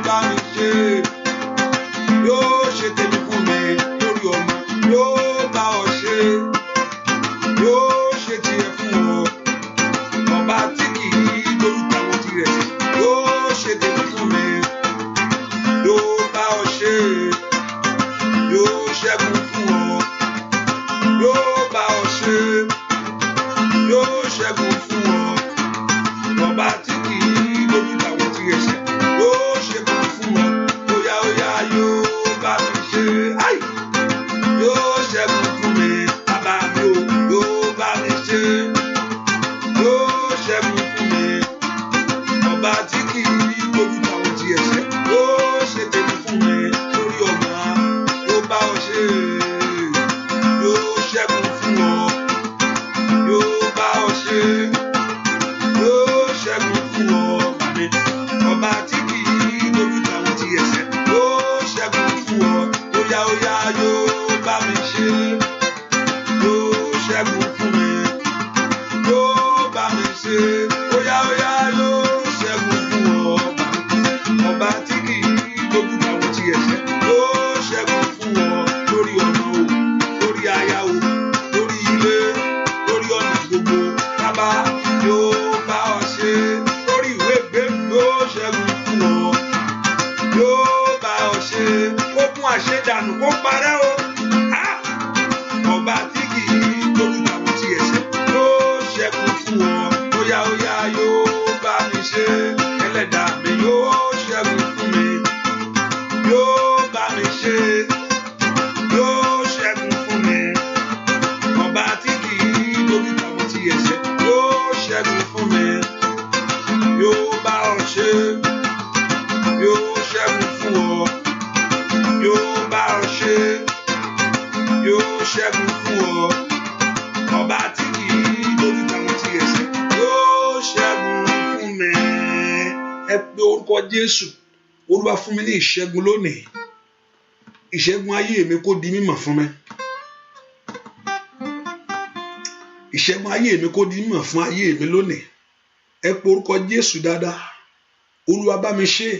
bá mi ṣe. Yóò ṣe tèmi fún mi lórí ọmọ. Yóò bá ọ ṣe. Yóò ṣe tiẹ̀ fún ọ. Ọba tí kì í dojú àwọn tirẹ̀ sẹ́. Yóò ṣe tèmi fún mi. Yóò bá ọ ṣe. Yóò ṣẹ́gun fún ọ. Yóò bá ọ ṣe. Yóò ṣẹ́gun fún ọ. Ọba tí kì í dojú àwọn tirẹ̀ sẹ́. Yóò ṣẹ́gun fún ọ. Óyá yóò bá mi ṣe. Yóò ṣẹ́gun fún mi. Bàbá mi ò yóò bá mi ṣe. Yóò ṣẹ́gun fún mi. Ọba tí kì í dojú àwọn tirẹ̀ sẹ́. Yóò ṣe tèmi fún mi lórí ọmọ. Yóò bá ọ ṣe. Yóò ṣẹ́gun fún ọ. Yóò bá ọ ṣe. Yóò ṣẹ́gun fún ọ. Ọba tí kì í dojú àwọn tirẹ̀ sẹ́. Yóò ṣẹ́gun fún ọ. Óyá yóò bá mi ṣe. Yóò ṣẹ́gun fún mi. Yóò bá mi ṣe. Óyá yóò ṣẹ́gun fún ọ. Ọba tí kì í dojú àwọn tirẹ̀ sẹ́. Yóò ṣẹ́gun fún ọ lórí ọmọ o, lórí aya o, lórí ilé, lórí ọ̀nà gbogbo. Bàbá yóò bá ọ ṣe. Lórí ìwé ìgbélu yóò ṣẹ́gun fún ọ. Yóò bá ọ ṣe. Ogun dànù kó parẹ́ o. Ọba tí kì í dojú àwọn tí ẹ̀ṣẹ̀ yóò ṣẹ́gun fún ọ. Óyá óyá yóò bá mi ṣe, ẹlẹ́dàá mi yóò ṣẹ́gun fún mi. Yóò bá mi ṣe, yóò ṣẹ́gun fún mi. Ọba tí kì í dojú àwọn tí ẹ̀ṣẹ̀ yóò ṣẹ́gun fún mi. Yóò bá ọ ṣe, yóò ṣẹ́gun fún ọ. Yóò bá ọ ṣe, yóò ṣẹ́gun fún ọ. Ọba tí kì í dojú àwọn tí ẹ̀ṣẹ̀ yóò ṣẹ́gun fún mi. Ẹ pe orúkọ Jésù. Olúwa fún mi ní ìṣẹ́gun lónìí. Ìṣẹ́gun ayé mi kó di mímọ̀ fún mi. Ìṣẹ́gun ayé mi kó di mímọ̀ fún ayé mi lónìí. Ẹ pe orúkọ Jésù dáadáa. Olúwa bá mi ṣe.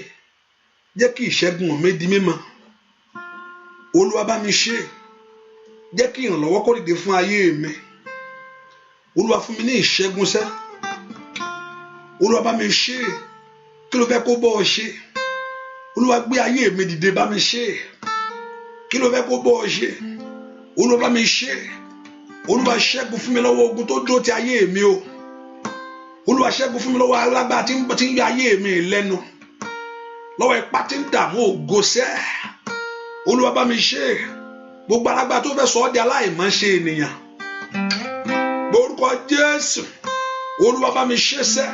Jẹ́ kí ìṣẹ́gun mi di mímọ̀. Olúwa bá mi ṣe. Jẹ́ kí ìrànlọ́wọ́ kó dìde fún ayé mi. Olúwa fún mi ní ìṣẹ́gun sẹ́. Olúwa bá mi ṣe. Kí ló fẹ́ kó bọ́ ọ ṣe? Olúwa gbé ayé mi dìde bá mi ṣe. Kí ló fẹ́ kó bọ́ ọ ṣe? Olúwa bá mi ṣe. Olúwa ṣẹ́gun fún mi lọ́wọ́ ogun tó dó ti ayé mi o. Olúwa ṣẹ́gun fún mi lọ́wọ́ alágbára tí ń yọ ayé mi lẹ́nu. Lọ́wọ́ ipá tí ń dààmú ògo sẹ́. Olúwa bá mi ṣe. Gbogbo alágbára tó fẹ́ sọ ọ́ di aláìmọ̀ṣe ènìyàn. Orúkọ Jésù. Olúwa bá mi ṣe sẹ́.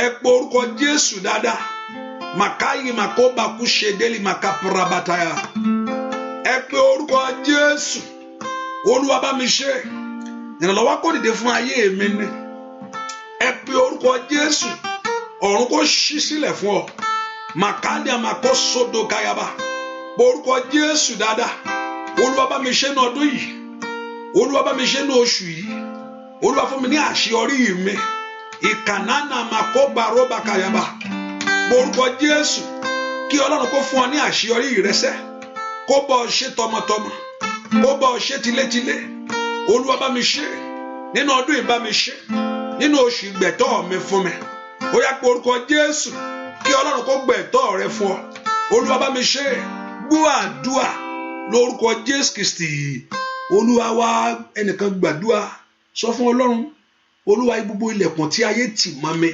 Ẹ pe orúkọ Jésù dáadáa. Màkáyì màkóbá kú ṣe délì màkàpùrà bàtàyà. Ẹ pe orúkọ Jésù. Olúwa bá mi ṣe. Ìrànlọ́wọ́ kó dìde fún ayé mi ni. Ẹ pe orúkọ Jésù. Ọ̀run kó ṣí sílẹ̀ fún ọ. Màkàdé àmàkó sódò káyàbá. Orúkọ Jésù dáadáa. Olúwa bá mi ṣe ní ọdún yìí. Olúwa bá mi ṣe ní oṣù yìí. Olúwa fún mi ní àṣeyọrí mi. Ìkànnà àmàkó bàróbà káyàbá. Orúkọ Jésù. Kí Ọlọ́run kó fún ọ ní àṣeyọrí ìrẹsẹ̀. Kó bọ́ ọ ṣe tọmọtọmọ. Kó bọ́ ọ ṣe tilétilé. Olúwa bá mi ṣe. Nínú ọdún yìí bá mi ṣe. Nínú oṣù ìgbẹ̀tọ́ mi fún mi. Ó yá pé orúkọ Jésù. Kí Ọlọ́run kó gbẹ̀tọ́ rẹ fún ọ. Olúwa bá mi ṣe. Gbọ́ àdúà lórúkọ Jésù Kristi. Olúwa wá ẹnìkan gbàdúà. Sọ fún Ọlọ́run. Olúwa gbogbo ilẹ̀kùn tí ayé tì mọ́ mi.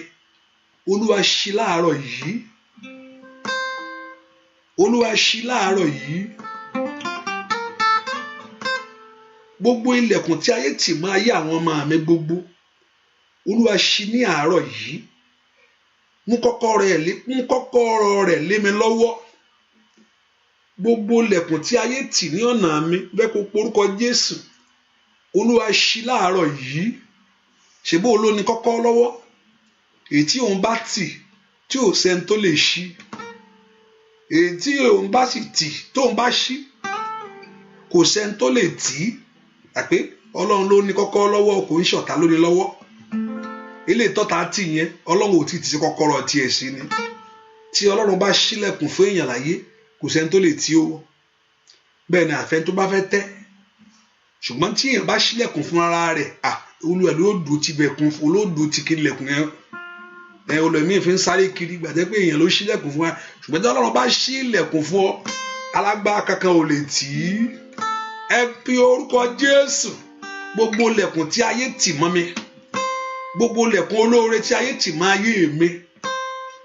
Olúwa ṣí láàárọ̀ yìí. Olúwa ṣí láàárọ̀ yìí. Gbogbo ilẹ̀kùn tí ayé tì mọ́ ayé àwọn ọmọ mi gbogbo. Olúwa ṣí ní àárọ̀ yìí. Mú kọ́kọ́rọ́ rẹ̀ lé mi lọ́wọ́. Gbogbo ilẹ̀kùn tí ayé tì ní ọ̀nà mi bẹ́ẹ̀ kó porúkọ Jésù. Olúwa ṣí láàárọ̀ yìí. Ṣèbó olóni kọ́kọ́ lọ́wọ́. Èyí tí òun bá tì tí ò sẹ́ni tó lè ṣí. Èyí tí òun bá sì tì tóun bá ṣí kò sẹ́ni tó lè tì í. Àpé Ọlọ́run ló ní kọ́kọ́ lọ́wọ́, kò ń ṣọ̀tá lóní lọ́wọ́. Ilé ìtọ́ta tì yẹn Ọlọ́run ò tí ì ti kọ́kọ́rọ́ tiẹ̀ sí ni. Tí Ọlọ́run bá ṣílẹ̀kùn fún èèyàn láyé kò sẹ́ni tó lè tì ó. Bẹ́ẹ̀ ni àfẹ́ tó bá fẹ́ tẹ́. Ṣùgbọ́n tí èèyàn bá ṣílẹ̀kùn fún ara rẹ̀, Olúwa ló dùn ti bẹ̀kùn fún olódùn ti kí ilẹ̀kùn yẹn. Olùmí fi ń sáré kiri gbàdé pé èèyàn ló ṣílẹ̀kùn fún wa. Ṣùgbọ́n tí Ọlọ́run bá ṣí ilẹ̀kùn fún ọ, alágbára kankan ò lè tì í. Ẹ pe orúkọ Jésù. Gbogbo ilẹ̀kùn tí ayé tì mọ́ mi. Gbogbo ilẹ̀kùn olóore tí ayé tì mọ́ ayé mi.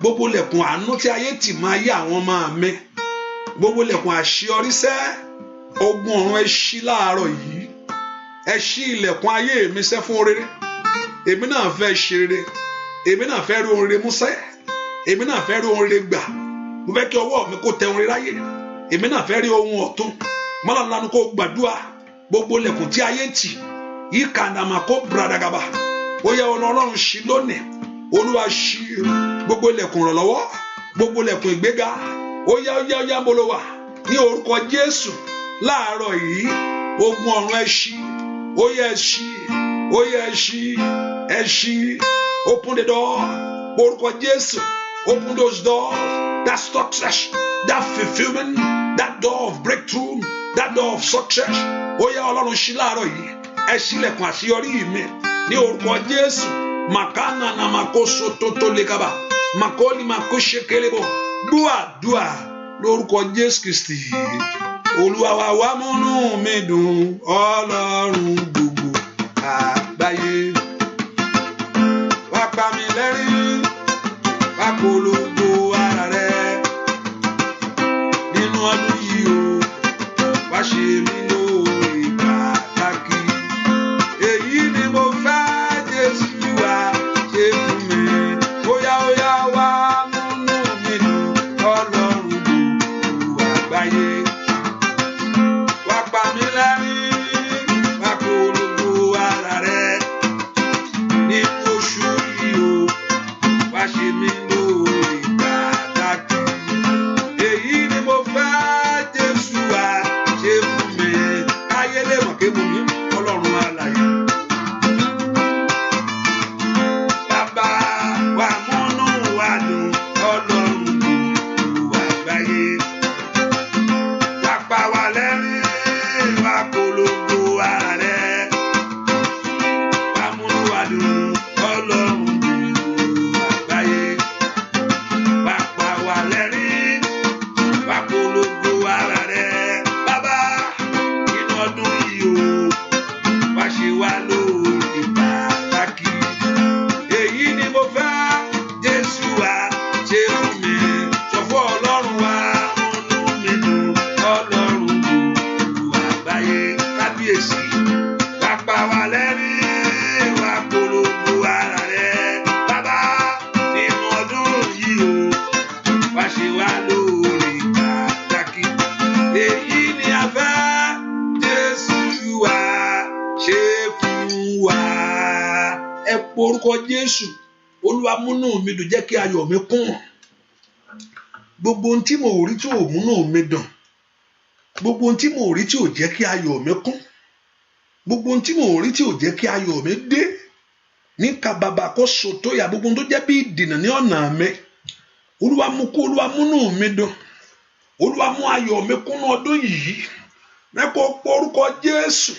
Gbogbo ilẹ̀kùn àánú tí ayé tì mọ́ ayé àwọn ọmọ mi. Gbogbo ilẹ̀kùn àṣeyọríṣẹ́. Ogun ọ̀run ẹ ṣí láàárọ̀ yìí. Ẹ ṣí ilẹ̀kùn ayé mi ṣẹ́ fún rere. Èmi náà fẹ́ ṣe rere. Èmi náà fẹ́ rí ohun rere mú ṣẹ. Èmi náà fẹ́ rí ohun rere gbà. Mo fẹ́ kí ọwọ́ mi kó tẹ ohun rere láyé. Èmi náà fẹ́ rí ohun ọ̀tun. Mọ́lá lanu kó gbàdúrà. Gbogbo ilẹ̀kùn tí ayé tì. Yìí kàndàmà kó bradagaba. Ó yẹ Ọlọ́run ṣí lónìí. Olúwa ṣí gbogbo ilẹ̀kùn ìrànlọ́wọ́. Gbogbo ilẹ̀kùn ìgbéga. Ó yá mo lọ wà. Ní orúkọ Jésù. Láàárọ̀ yìí. Ogun ọ̀run ẹ ṣí. Ó yẹ ẹ ṣí. Ó yẹ ẹ ṣí. Ẹ ṣí. Open the door. Orúkọ Jésù. Open those doors. That success. That fulfillment. That door of breakthrough. That door of success. Ó yẹ Ọlọ́run ṣí láàárọ̀ yìí. Ẹ ṣílẹ̀kùn àṣeyọrí mi. Ní orúkọ Jésù. Màkánà nà màkóso tó tó lẹ́gàbà. Màkóni màkóṣe kélébọ̀. Dúà lórúkọ Jésù Kristi. Olúwa wá múnú mi dùn Ọlọ́run gbogbo àgbáyé. Wá pa mí lẹ́rìn, wá polongo ara rẹ nínú ọdún yìí o, wá ṣe mí lóore pàtàkì. Èyí ni mo fẹ́ Jésù wá ṣe fún mi. Óyá óyá wá múnú mi dùn Ọlọ́run gbogbo àgbáyé. Wá pa mí lẹ́rìn, wá polongo ara rẹ nínú oṣù yìí o, wá ṣe mí lóore pàtàkì. Èyí ni mo fẹ́ Jésù wá ṣe fún mi. Káyé lè mọ̀ pé mo ní Ọlọ́run alààyè. Bàbá wá múnú wa dùn Ọlọ́run gbogbo àgbáyé. Wá pa wá lẹ́rìn, wá polongo ara rẹ. Wá múnú wa dùn Ọlọ́run gbogbo àgbáyé. Wá pa wá lẹ́rìn, wá polongo ara rẹ. Bàbá inú ọdún yìí o, wá ṣe wá lóore pàtàkì. Èyí ni mo fẹ́ Jésù wá ṣe fún mi. Sọ fún Ọlọ́run wá múnú mi dùn Ọlọ́run gbogbo àgbáyé. Kábíyèsí wá pa wá lẹ́rìn, wá polongo ara rẹ. Bàbá nínú ọdún yìí o, wá ṣe wá lóore pàtàkì. Èyí ni a fẹ́ Jésù wá ṣe fún wa. Ẹ po orúkọ Jésù. Olúwa múnú mi dùn, jẹ́ kí ayọ̀ mi kún. Gbogbo ohun tí mo rí tí ò múnú mi dùn, gbogbo ohun tí mo rí tí ò jẹ́ kí ayọ̀ mi kún, gbogbo ohun tí mo rí tí ò jẹ́ kí ayọ̀ mi dé ní kababa kó so tó yà, gbogbo ohun tó jẹ́ bí ìdènà ní ọ̀nà mi, Olúwa mú kó, Olúwa múnú mi dùn, Olúwa mú ayọ̀ mi kún ní ọdún yìí. Mẹ́kọ̀ọ́ po orúkọ Jésù.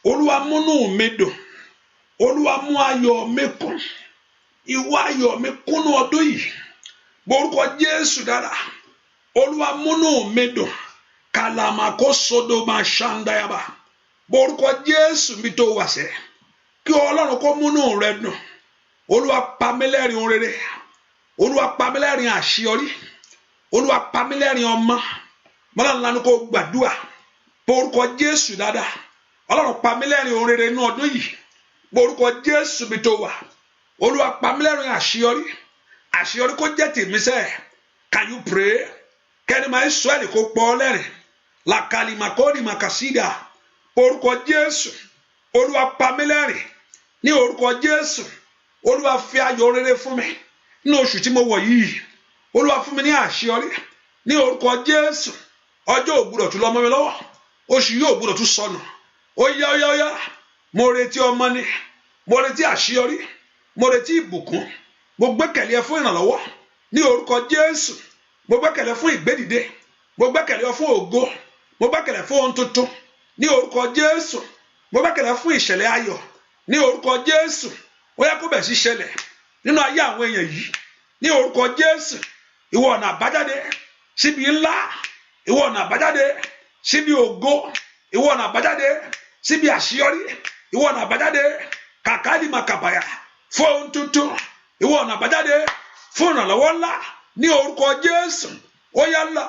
Olúwa múnú mi dùn, Olúwa mú ayọ̀ mi kún, ìwọ ayọ̀ mi kún ní ọdún yìí. Borúkọ Jésù dára. Olúwa múnú mi dùn. Kàlàmà kó sodo máa ṣàǹdáyàbá. Borúkọ Jésù mi tó wà sẹ́. Kí Ọlọ́run kó múnú rẹ dùn. Olúwa pa mí lẹ́rìn ohun rere. Olúwa pa mí lẹ́rìn àṣeyọrí. Olúwa pa mí lẹ́rìn ọmọ. Mọ́lá ńlá ni kó gbàdúrà. Borúkọ Jésù dáadáa. Ọlọ́run pa mí lẹ́rìn ohun rere ní ọdún yìí. Borúkọ Jésù mi tó wà. Olúwa pa mí lẹ́rìn àṣeyọrí. Àṣeyọrí kó jẹ́ tèmi sẹ́. Can you pray? Kẹ́ni máa ń sọ ẹ̀dì kó pọ̀ lẹ́rìn. Làkàlì màkọ́ọ̀dì màkàsídà. Orúkọ Jésù. Olúwa pa mí lẹ́rìn. Ní orúkọ Jésù. Olúwa fi ayọ̀ rere fún mi. Ní oṣù tí mo wọ̀ yìí. Olúwa fún mi ní àṣeyọrí. Ní orúkọ Jésù. Ọjọ́ ò gbọdọ̀ tún lọ mọ́ mi lọ́wọ́. Oṣù yóò gbọdọ̀ tún sọnù. Ó yá. Mo retí ọmọ ni. Mo retí àṣeyọrí. Mo retí ìbùkún. Mo gbẹ́kẹ̀lé ẹ fún ìrànlọ́wọ́. Ní orúkọ Jésù. Mo gbẹ́kẹ̀lé fún ìgbédìde. Mo gbẹ́kẹ̀lé fún ògo. Mo gbẹ́kẹ̀lé fún ohun tuntun. Ní orúkọ Jésù. Mo gbẹ́kẹ̀lé fún ìṣẹ̀lẹ̀ ayọ̀. Ní orúkọ Jésù. Ó yá kó bẹ̀ sí ṣẹlẹ̀ nínú ayé àwọn èèyàn yìí. Ní orúkọ Jésù. Ìwọ ọ̀nà àbájáde síbi ńlá. Ìwọ ọ̀nà àbájáde síbi ògo. Ìwọ ọ̀nà àbájáde síbi àṣeyọrí. Ìwọ ọ̀nà àbájáde kàkàlì màkàbàyà fún ohun tuntun. Ìwọ ọ̀nà àbájáde fún ìrànlọ́wọ́ ńlá. Ní orúkọ Jésù. Ó yá là.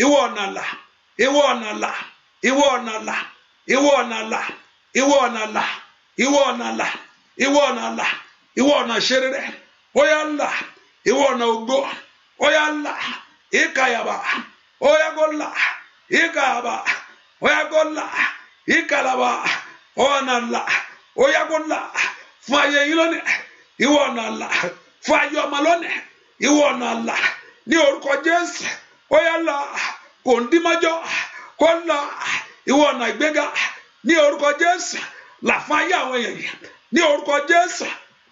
Ìwọ ọ̀nà là. Ìwọ ọ̀nà là. Ìwọ ọ̀nà là. Ìwọ ọ̀nà là. Ìwọ ọ̀nà là. Ìwọ ọ̀nà là. Ìwọ ọ̀nà là. Ìwọ ọ̀nà ṣerere. Ó yá là. Ìwọ ọ̀nà ògo. Ó yá là. Ìkàyàbà. Ó yá kó là. Ìkàyàbà. Ó yá kó là. Ìkàlàbà. Ọ̀nà là. Ó yá kó là. Fún ayé yín lónìí. Ìwọ ọ̀nà là. Fún ayé ọmọ lónìí. Ìwọ ọ̀nà là. Ní orúkọ Jésù. Ó yá là. Kò ń dímọ́jọ́. Kó là. Ìwọ ọ̀nà ìgbéga. Ní orúkọ Jésù. Là fún ayé àwọn èèyàn yìí. Ní orúkọ Jésù.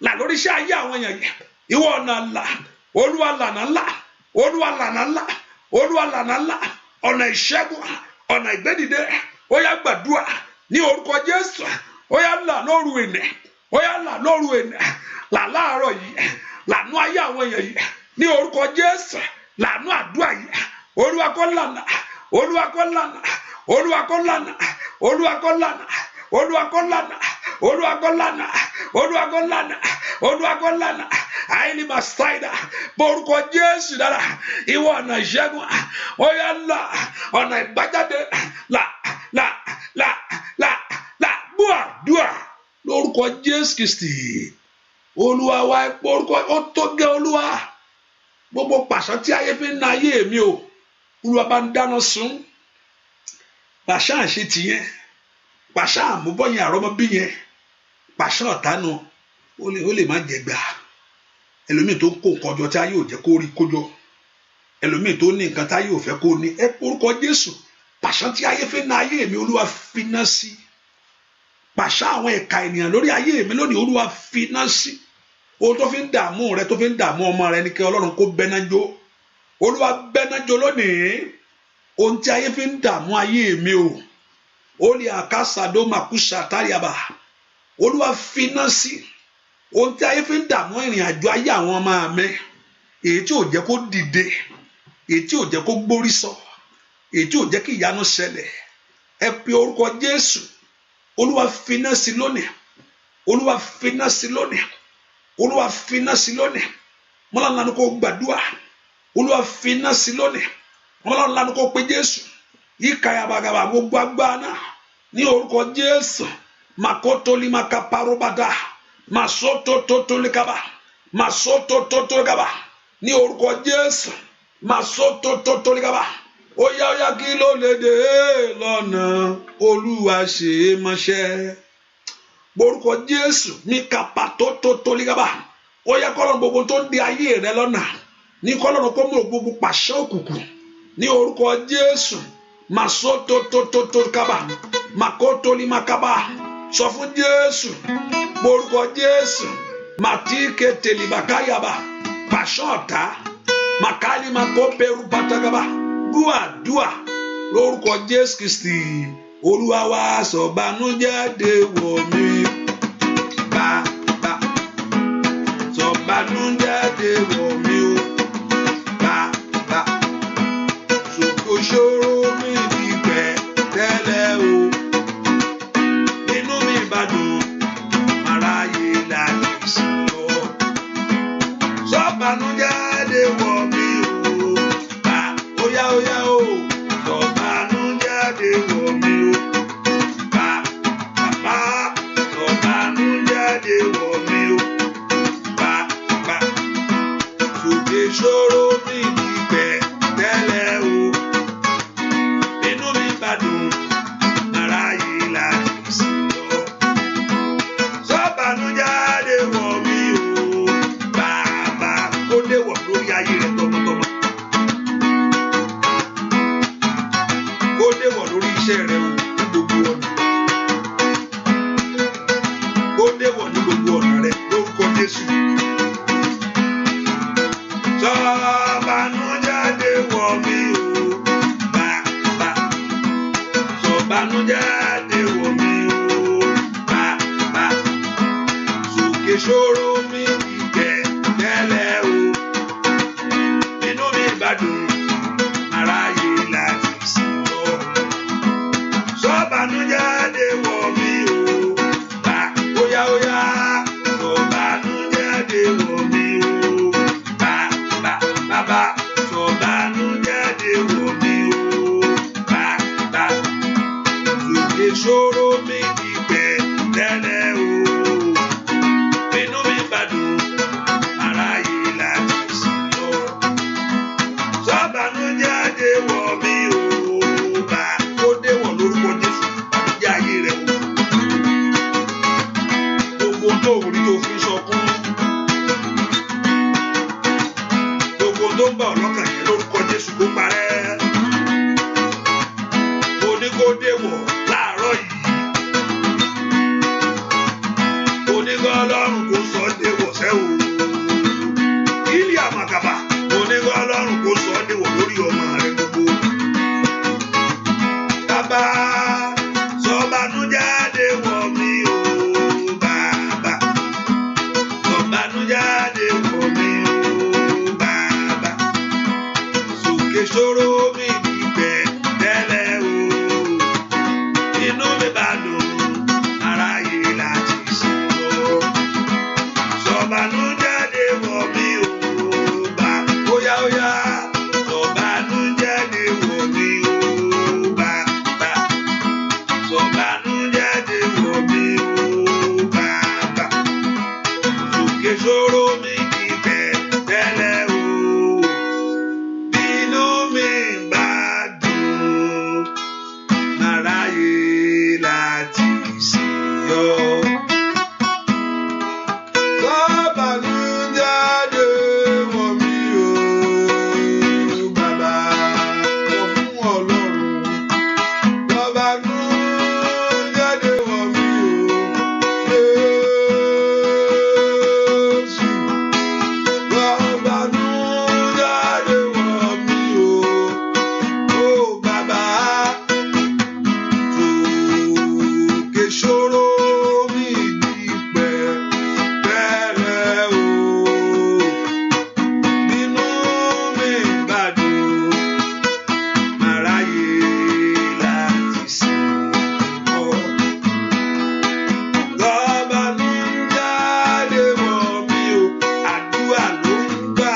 Là lórí iṣẹ́ ayé àwọn èèyàn yìí. Ìwọ ọ̀nà là. Olúwa lànà là. Olúwa lànà là. Olúwa lànà là. Ọ̀nà ìṣẹ́gun. Ọ̀nà ìgbédìde. Ó yá gbàdúrà. Ní orúkọ Jésù. Ó yá là lóru ènìyàn. Ó yá là lóru ènìyàn. Là láàárọ̀ yìí. Lànú ayé àwọn èèyàn yìí. Ní orúkọ Jésù. Lànú àdúrà yìí. Olúwa kó lànà. Olúwa kó lànà, Olúwa kó lànà, Olúwa kó lànà, Olúwa kó lànà, Olúwa kó lànà, Olúwa kó lànà, Olúwa kó lànà. Àìní màsáìdà borúkọ Jésù dára ìwọ ọ̀nà ìṣẹ́gun ó yá là ọ̀nà ìbájáde là dùà lórúkọ Jésù Kristi Olúwa wa orúkọ ó tó gẹ́ Olúwa gbogbo pàṣán tí ayé fi ń na ayé mi o Olúwa bá ń dáná sun pàṣán àṣẹ tìyẹn pàṣán àmúbọ̀yìn àrọ́mọbí yẹn pàṣán ọ̀tánu ó lè má jẹ gbà ẹlòmíì tó kó nǹkan jọ tí ayé ò jẹ́ kó rí kójọ ẹlòmíì tó ní nǹkan tí ayé ò fẹ́ kó ní ẹ orúkọ Jésù pàṣán tí ayé fi ń na ayé mi Olúwa finá sí pàṣán àwọn ẹ̀ka ènìyàn lórí ayé mi lónìí Olúwa finá sí ohun tó fi ń dààmú rẹ tó fi ń dààmú ọmọ rẹ ní kí Ọlọ́run kó bẹ́ná jó Olúwa bẹ́ná jó lónìí ohun tí ayé fi ń dààmú ayé mi o ó lè àkásàdó màkúṣà táríàbà Olúwa finá sí ohun tí ayé fi ń dààmú ìrìn àjò ayé àwọn ọmọ mi èyí tí ò jẹ́ kó dìde èyí tí ò jẹ́ kó gbórí sọ èyí tí ò jẹ́ kí ìyanu ṣẹlẹ̀ ẹ pe orúkọ Jésù Olúwa finá sí lónìí Olúwa finá sí lónìí Olúwa finá sí lónìí mọ́lá ní kó gbàdúrà Olúwa finá sí lónìí mọ́lá ní kó pe Jésù ìkàyàbàgàbà gbogbo agbára náà ní orúkọ Jésù makotoli makaparobada masoto totolikaba masoto totolikaba ní orúkọ Jésù masoto totolikaba ó yá kí ló lè dé lọ́nà Olúwa ṣe é mọ́ṣẹ́ orúkọ Jésù mi kapa totolikaba ó yá kọ́lọ́run gbogbo tó ń di ayé rẹ lọ́nà ní kọ́lọ́run kó mú gbogbo pàṣẹ òkùnkùn ní orúkọ Jésù masoto totolikaba makotoli makaba sọ fún Jésù orúkọ Jésù màtíkè tèlìbàkáyàbà pàṣọ ọ̀tá màkàlì màkóperu pàtàkàbà dùà lórúkọ Jésù Kristi Olúwa wa sọ̀bànújẹ́ wọ̀ mí bàbá sọ̀bànújẹ́ wọ̀ mí o bàbá sòkò ṣòro mi di pẹ̀tẹ́lẹ̀ o inú mi bá dùn aráyé láyé sí ọ sọ̀bànújẹ́ wọ̀ mí o bá óyá o sọ̀bànújẹ́ wọ̀ mí o bàbá sọ̀bànújẹ́ wọ̀ mí o bàbá sòkè ṣòro mi di pẹ̀tẹ́lẹ̀ o inú mi bá dùn aráyé láyé sí ọ sọ̀bànújẹ́ wọ̀ mí o bàbá kó dé sọ̀bànújáde wọ̀ mí o bá óyá óyá sọ̀bànújáde wọ̀ mí o bàbá sọ̀bànújáde wọ̀ mí o bàbá sókè ṣòro mi kì í bẹ̀ tẹ́lẹ̀ o bínú mi bá dùn máráyé láti sí yọ. Sọ̀bànújáde wọ̀ mí o bàbá sọ fún Ọlọ́run. Sọ̀bànújáde wọ̀ mí o Jésù. Sọ̀bànújáde wọ̀ mí o bàbá sókè ṣòro mi di pẹ̀tẹ́lẹ̀ o bínú mi bá dùn máráyé láti sìn ọ́. Sọ̀bànújáde wọ̀ mí o àdúrà ló ń gbà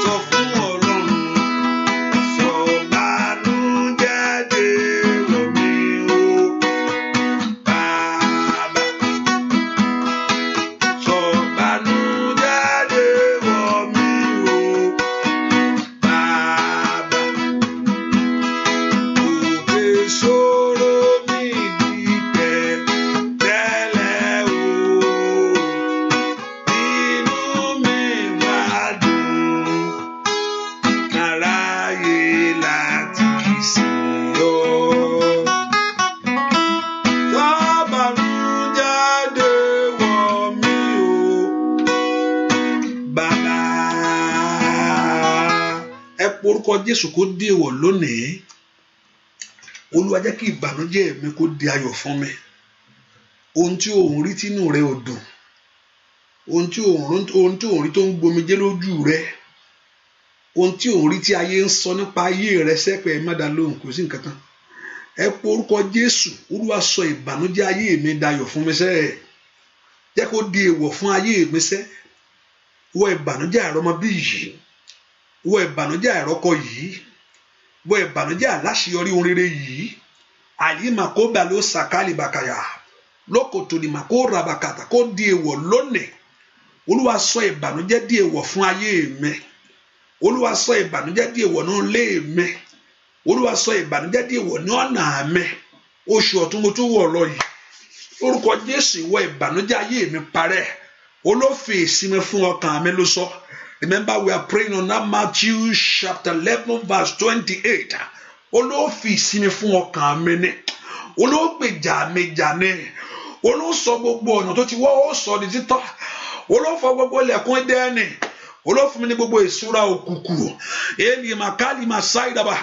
sọ fún Ọlọ́run. Sọ̀bànújáde wọ̀ mí o bàbá sọ̀bànújáde wọ̀ mí o bàbá òkè ṣòro mi di pẹ̀tẹ́lẹ̀ o bínú mi bá dùn máráyé láti sìn ọ́. Sọ̀bànújáde wọ̀ mí o bàbá. Ẹ porúkọ Jésù kó dé wọ̀ lónìí. Olúwa jẹ́ kí ìbànújẹ́ mi kó di ayọ̀ fún mi. Ohun tí òun rí tínú rẹ ò dùn, ohun tí òun rí tó ń gbomijé lójú rẹ, ohun tí òun rí tí ayé ń sọ nípa ayé rẹ sẹ́pẹ̀ má dá lóhùn, kò sí nǹkan kan. Ẹ porúkọ Jésù. Olúwa sọ ìbànújẹ́ ayé mi dayọ̀ fún mi sẹ́. Jẹ́ kó di èèwọ̀ fún ayé mi sẹ́. Wọ ìbànújẹ́ àìrọ́mọbí yìí, wọ ìbànújẹ́ àìrọ́kọ yìí, wọ ìbànújẹ́ àláṣeyọrí ohun rere yìí. Àyè màkó bá ló sàkálì bàkàyà lókòtò ní màkó rabakàtà kó di èèwọ̀ lónìí. Olúwa sọ ìbànújẹ́ di èèwọ̀ fún ayé mi. Olúwa sọ ìbànújẹ́ di èèwọ̀ ní ilé mi. Olúwa sọ ìbànújẹ́ di èèwọ̀ ní ọ̀nà mi. Oṣù ọ̀tun mo tún wọ̀ lọ yìí. Orúkọ Jésù wọ ìbànújẹ́ ayé mi parẹ́. Olófin ìsinmi fún ọkàn mi ló sọ. Remember we are praying on that Matthew chapter 11 verse 28. Olófin ìsinmi fún ọkàn mi ni. Ológbèjà mi jà ni. Olósọ gbogbo ọ̀nà tó ti wọ́ ó sọ di títọ́. Olófọ gbogbo ilẹ̀kùn dẹ́ni. Olófún mi ní gbogbo ìṣúra òkùnkùn. Èlì màkàlì màsáìdàbà.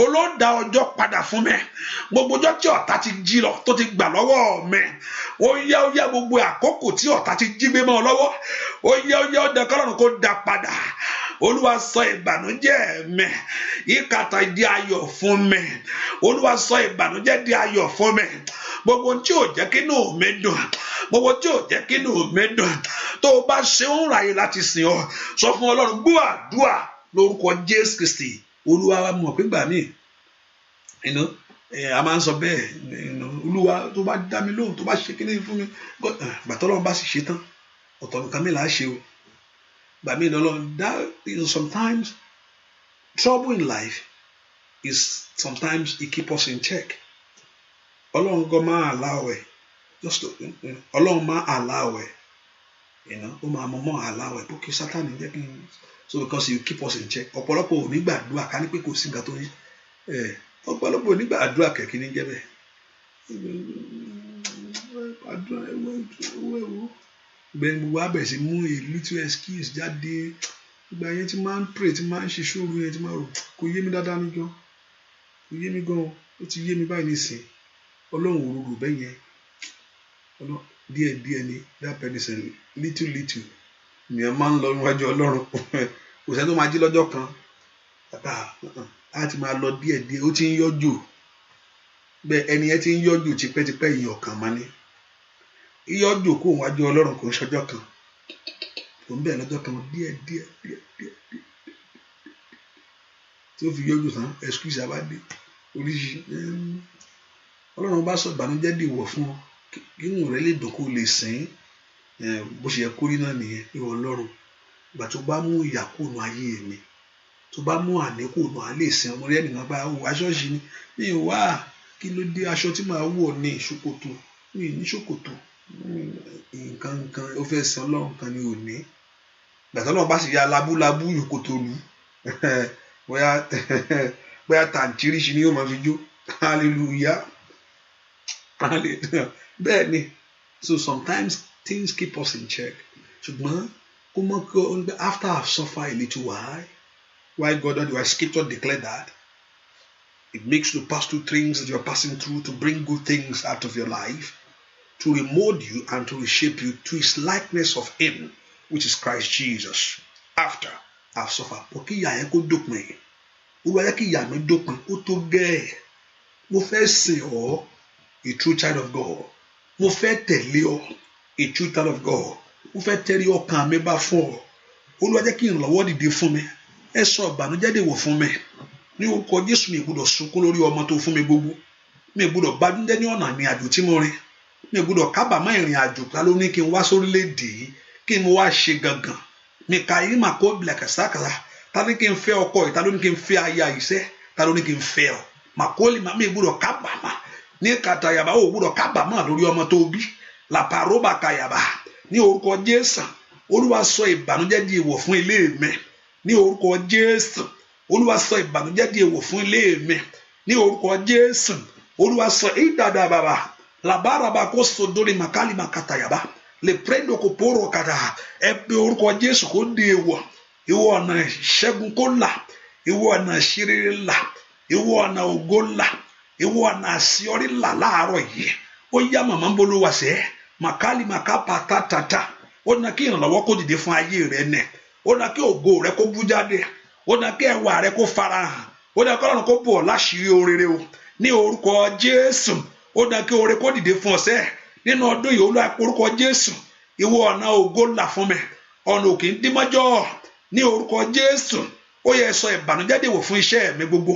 Olódà ọjọ́ padà fún mi. Gbogbo ọjọ́ tí ọ̀tá ti jí lọ tó ti gbà lọ́wọ́ mi. Ó yá gbogbo àkókò tí ọ̀tá ti jí gbé mọ́ ọ lọ́wọ́. Ó yá ó dá kọ́lọ́run kó dá padà. Olúwa sọ ìbànújẹ́ mi. Ìkàtà di ayọ̀ fún mi. Olúwa sọ ìbànújẹ́ di ayọ̀ fún mi. Gbogbo tí ò jẹ́ kí inú mi dùn. Gbogbo tí ò jẹ́ kí inú mi dùn. Tó o bá ṣe ń ráyè láti sìn ọ́. Sọ fún Ọlọ́run gbọ́ àdúrà lórúkọ Jésù Kristi. Olúwa wa mọ̀ pé gbà mí. A máa ń sọ bẹ́ẹ̀. Olúwa tó bá dá mi lóhùn tó bá ṣe kíní fún mi. Gbàtọ́ Ọlọ́run bá sì ṣe tán. Ọ̀tọ̀ nǹkan mi là á ṣe o. Gbà mí lọ́lọ́run. Sometimes trouble in life is sometimes it keep us in check. Ọlọ́run gan máa allow ẹ̀. Ọlọ́run máa allow ẹ̀. Ó máa mọ̀ allow ẹ̀. Bókè Sátánì jẹ́ kí n. So because you keep us in check. Ọ̀pọ̀lọpọ̀ ò ní gbàdúrà ká ní pé kò sí nǹkan tó yí. Ọ̀pọ̀lọpọ̀ ò ní gbàdúrà kẹ̀kí ní jẹ́ bẹ́ẹ̀. Àdúrà ẹ̀wọ̀. Bẹ́ẹ̀ni gbogbo abẹ̀ sí mú a little excuse jáde. Ìgbà yẹn tí máa ń pray tí máa ń ṣe ṣòro yẹn tí máa rò kò yé mi dáadáa ní gan. Kò yé mi gan. Ó ti yé mi báyìí nísìn. Ọlọ́run ò rorò bẹ́ẹ̀ yẹn. Díẹ̀ ni that person little ni a máa ń lọ níwájú Ọlọ́run. Kò sẹ́ni tó máa jí lọ́jọ́ kan. A ti máa lọ díẹ̀ ó ti ń yọjú. Bẹ́ẹ̀ ẹni yẹn ti ń yọjú tipẹ́tipẹ́ ìyọ̀ kan máa ní. Iyọjú kó wájú Ọlọ́run kò ń ṣọjọ́ kan. tó ń bẹ̀rẹ̀ lọ́jọ́ kan díẹ̀ tí ó fi yọjú tán excuse abádé oríṣi Ọlọ́run bá sọ ìbànújẹ́ dìwọ̀ fún ọ kí inú rẹ lè dùn kó lè sìn bó ṣe yẹ kó rí náà nìyẹn ìwọ Ọlọ́run ìgbà tó bá mú ìyà kúrò ayé mi tó bá mú àníkù nù á lè sìn ọmọ rẹ nìkan bá wò aṣọ ṣì ni mi wá kí ló dé aṣọ tí màá wọ̀ ní ṣòkòtò mi ní ṣòkòtò nǹkan ó fẹ́ sin Ọlọ́run kan ní òní ìgbà tó Ọlọ́run bá sì ya labúlabú yòkòtò lù bóyá tàǹtírìṣì ni yóò máa fi jó hallelujah bẹ́ẹ̀ ni so sometimes things keep us in check ṣùgbọ́n kó mọ̀ kó after I suffer a little while why God why scripture declare that it makes you pass through things that you are passing through to bring good things out of your life to remold you and to reshape you to his likeness of him which is Christ Jesus after I've suffered ó kí ìyà yẹn kó dópin Olúwa jẹ́ kí ìyà mi dópin ó tó gẹ́ẹ̀ mo fẹ́ sìn ọ́ a true child of God mo fẹ́ tẹ̀lé ọ a true child of God mo fẹ́ tẹrí ọkàn mi bá fún ọ Olúwa jẹ́ kí ìrànlọ́wọ́ dìde fún mi ẹ sọ ìbànújẹ́ dèwọ̀ fún mi ní orúkọ Jésù mi gbọ́dọ̀ sunkún lórí ọmọ tó fún mi gbogbo mi gbọ́dọ̀ bànújẹ́ ní ọ̀nà ìrìn àjò tí mo rìn mi gbọ́dọ̀ kábàámọ̀ ìrìn àjò ta ló ní kí n wá sórílẹ̀-èdè yìí kí n wá ṣe gangan mi ka yìí mà kó bilẹ̀ kàṣàkàṣà ta ló ní kí n fẹ́ ọkọ yìí ta ló ní kí n fẹ́ aya iṣẹ́ ta ló ní kí n fẹ́ ọ màkólì mà mi gbọ́dọ̀ kábàámọ̀ ní kàtàyàbá ò gbọ́dọ̀ kábàámọ̀ lórí ọmọ tó bí làpàrọ́bà kàyàbá ní orúkọ Jésù Olúwa sọ ìbànújẹ́ di èèwọ̀ fún ilé mi ní orúkọ Jésù Olúwa sọ ìbànújẹ́ di èèwọ̀ fún ilé mi ní orúkọ Jésù Olúwa sọ ìdàdà bàbá làbárabà kó sodori màkàlì màkàtàyàbá lè pẹ́ẹ́dò kò pòrò kàdà ẹ pé orúkọ Jésù kó di èèwọ̀ ìwọ ọ̀nà ìṣẹ́gun kó là ìwọ ọ̀nà ìṣeré là ìwọ ọ̀nà ògo là ìwọ ọ̀nà àṣeyọrí là láàárọ̀ yìí ó yá màmá ń bolówó àṣẹ màkàlì màkàpà tàtàtà ó ní kí ìrànlọ́wọ́ kó dìde fún ayé rẹ nẹ ó ní kí ògo rẹ kó bú jáde ó ní kí ẹwà rẹ kó farahàn ó ní kí Ọlọ́run kó bò ọ́ láṣìírí oríire o ní orúkọ Jésù ó ní kí oore kó dìde fún ọ̀sẹ̀ nínú ọdún yìí Olúwa orúkọ Jésù ìwọ ọ̀nà ògo là fún mi ọ̀nà òkè ń dímọ́jọ́ ní orúkọ Jésù ó yẹ sọ ìbànújẹ́ dèwọ̀ fún iṣẹ́ mi gbogbo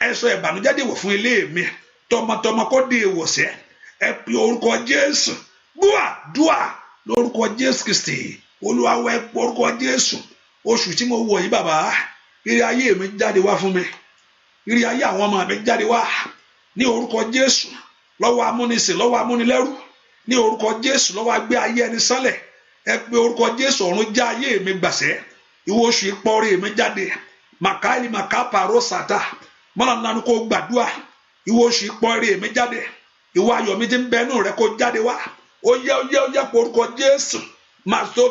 ẹ sọ ìbànújẹ́ dèwọ̀ fún ilé mi tọmọtọmọ kó dé ìwòsẹ̀ ẹ pe orúkọ Jésù gbúà dúà lórúkọ Jésù Kristi Olúwa wẹ orúkọ Jésù oṣù tí mo wọ̀ yìí bàbá ire ayé mi jáde wá fún mi ire ayé àwọn ọmọ mi jáde wá ní orúkọ Jésù lọ́wọ́ amúnisìn lọ́wọ́ amúnilẹ́rú ní orúkọ Jésù lọ́wọ́ agbé ayé ẹni sánlẹ̀ ẹ pe orúkọ Jésù ọ̀run já ayé mi gbàṣẹ́ ìwọ oṣù ìpọ́nrẹ́ mi jáde màkàlì màkàpà rọ́ṣàtà mọ́nà nánú kó gbàdúrà ìwọ oṣù ìpọ́nrẹ́ mi jáde ìwọ ayọ̀ mi ti ń bẹnu rẹ kó jáde wá ó yẹ pé orúkọ Jésù màá tó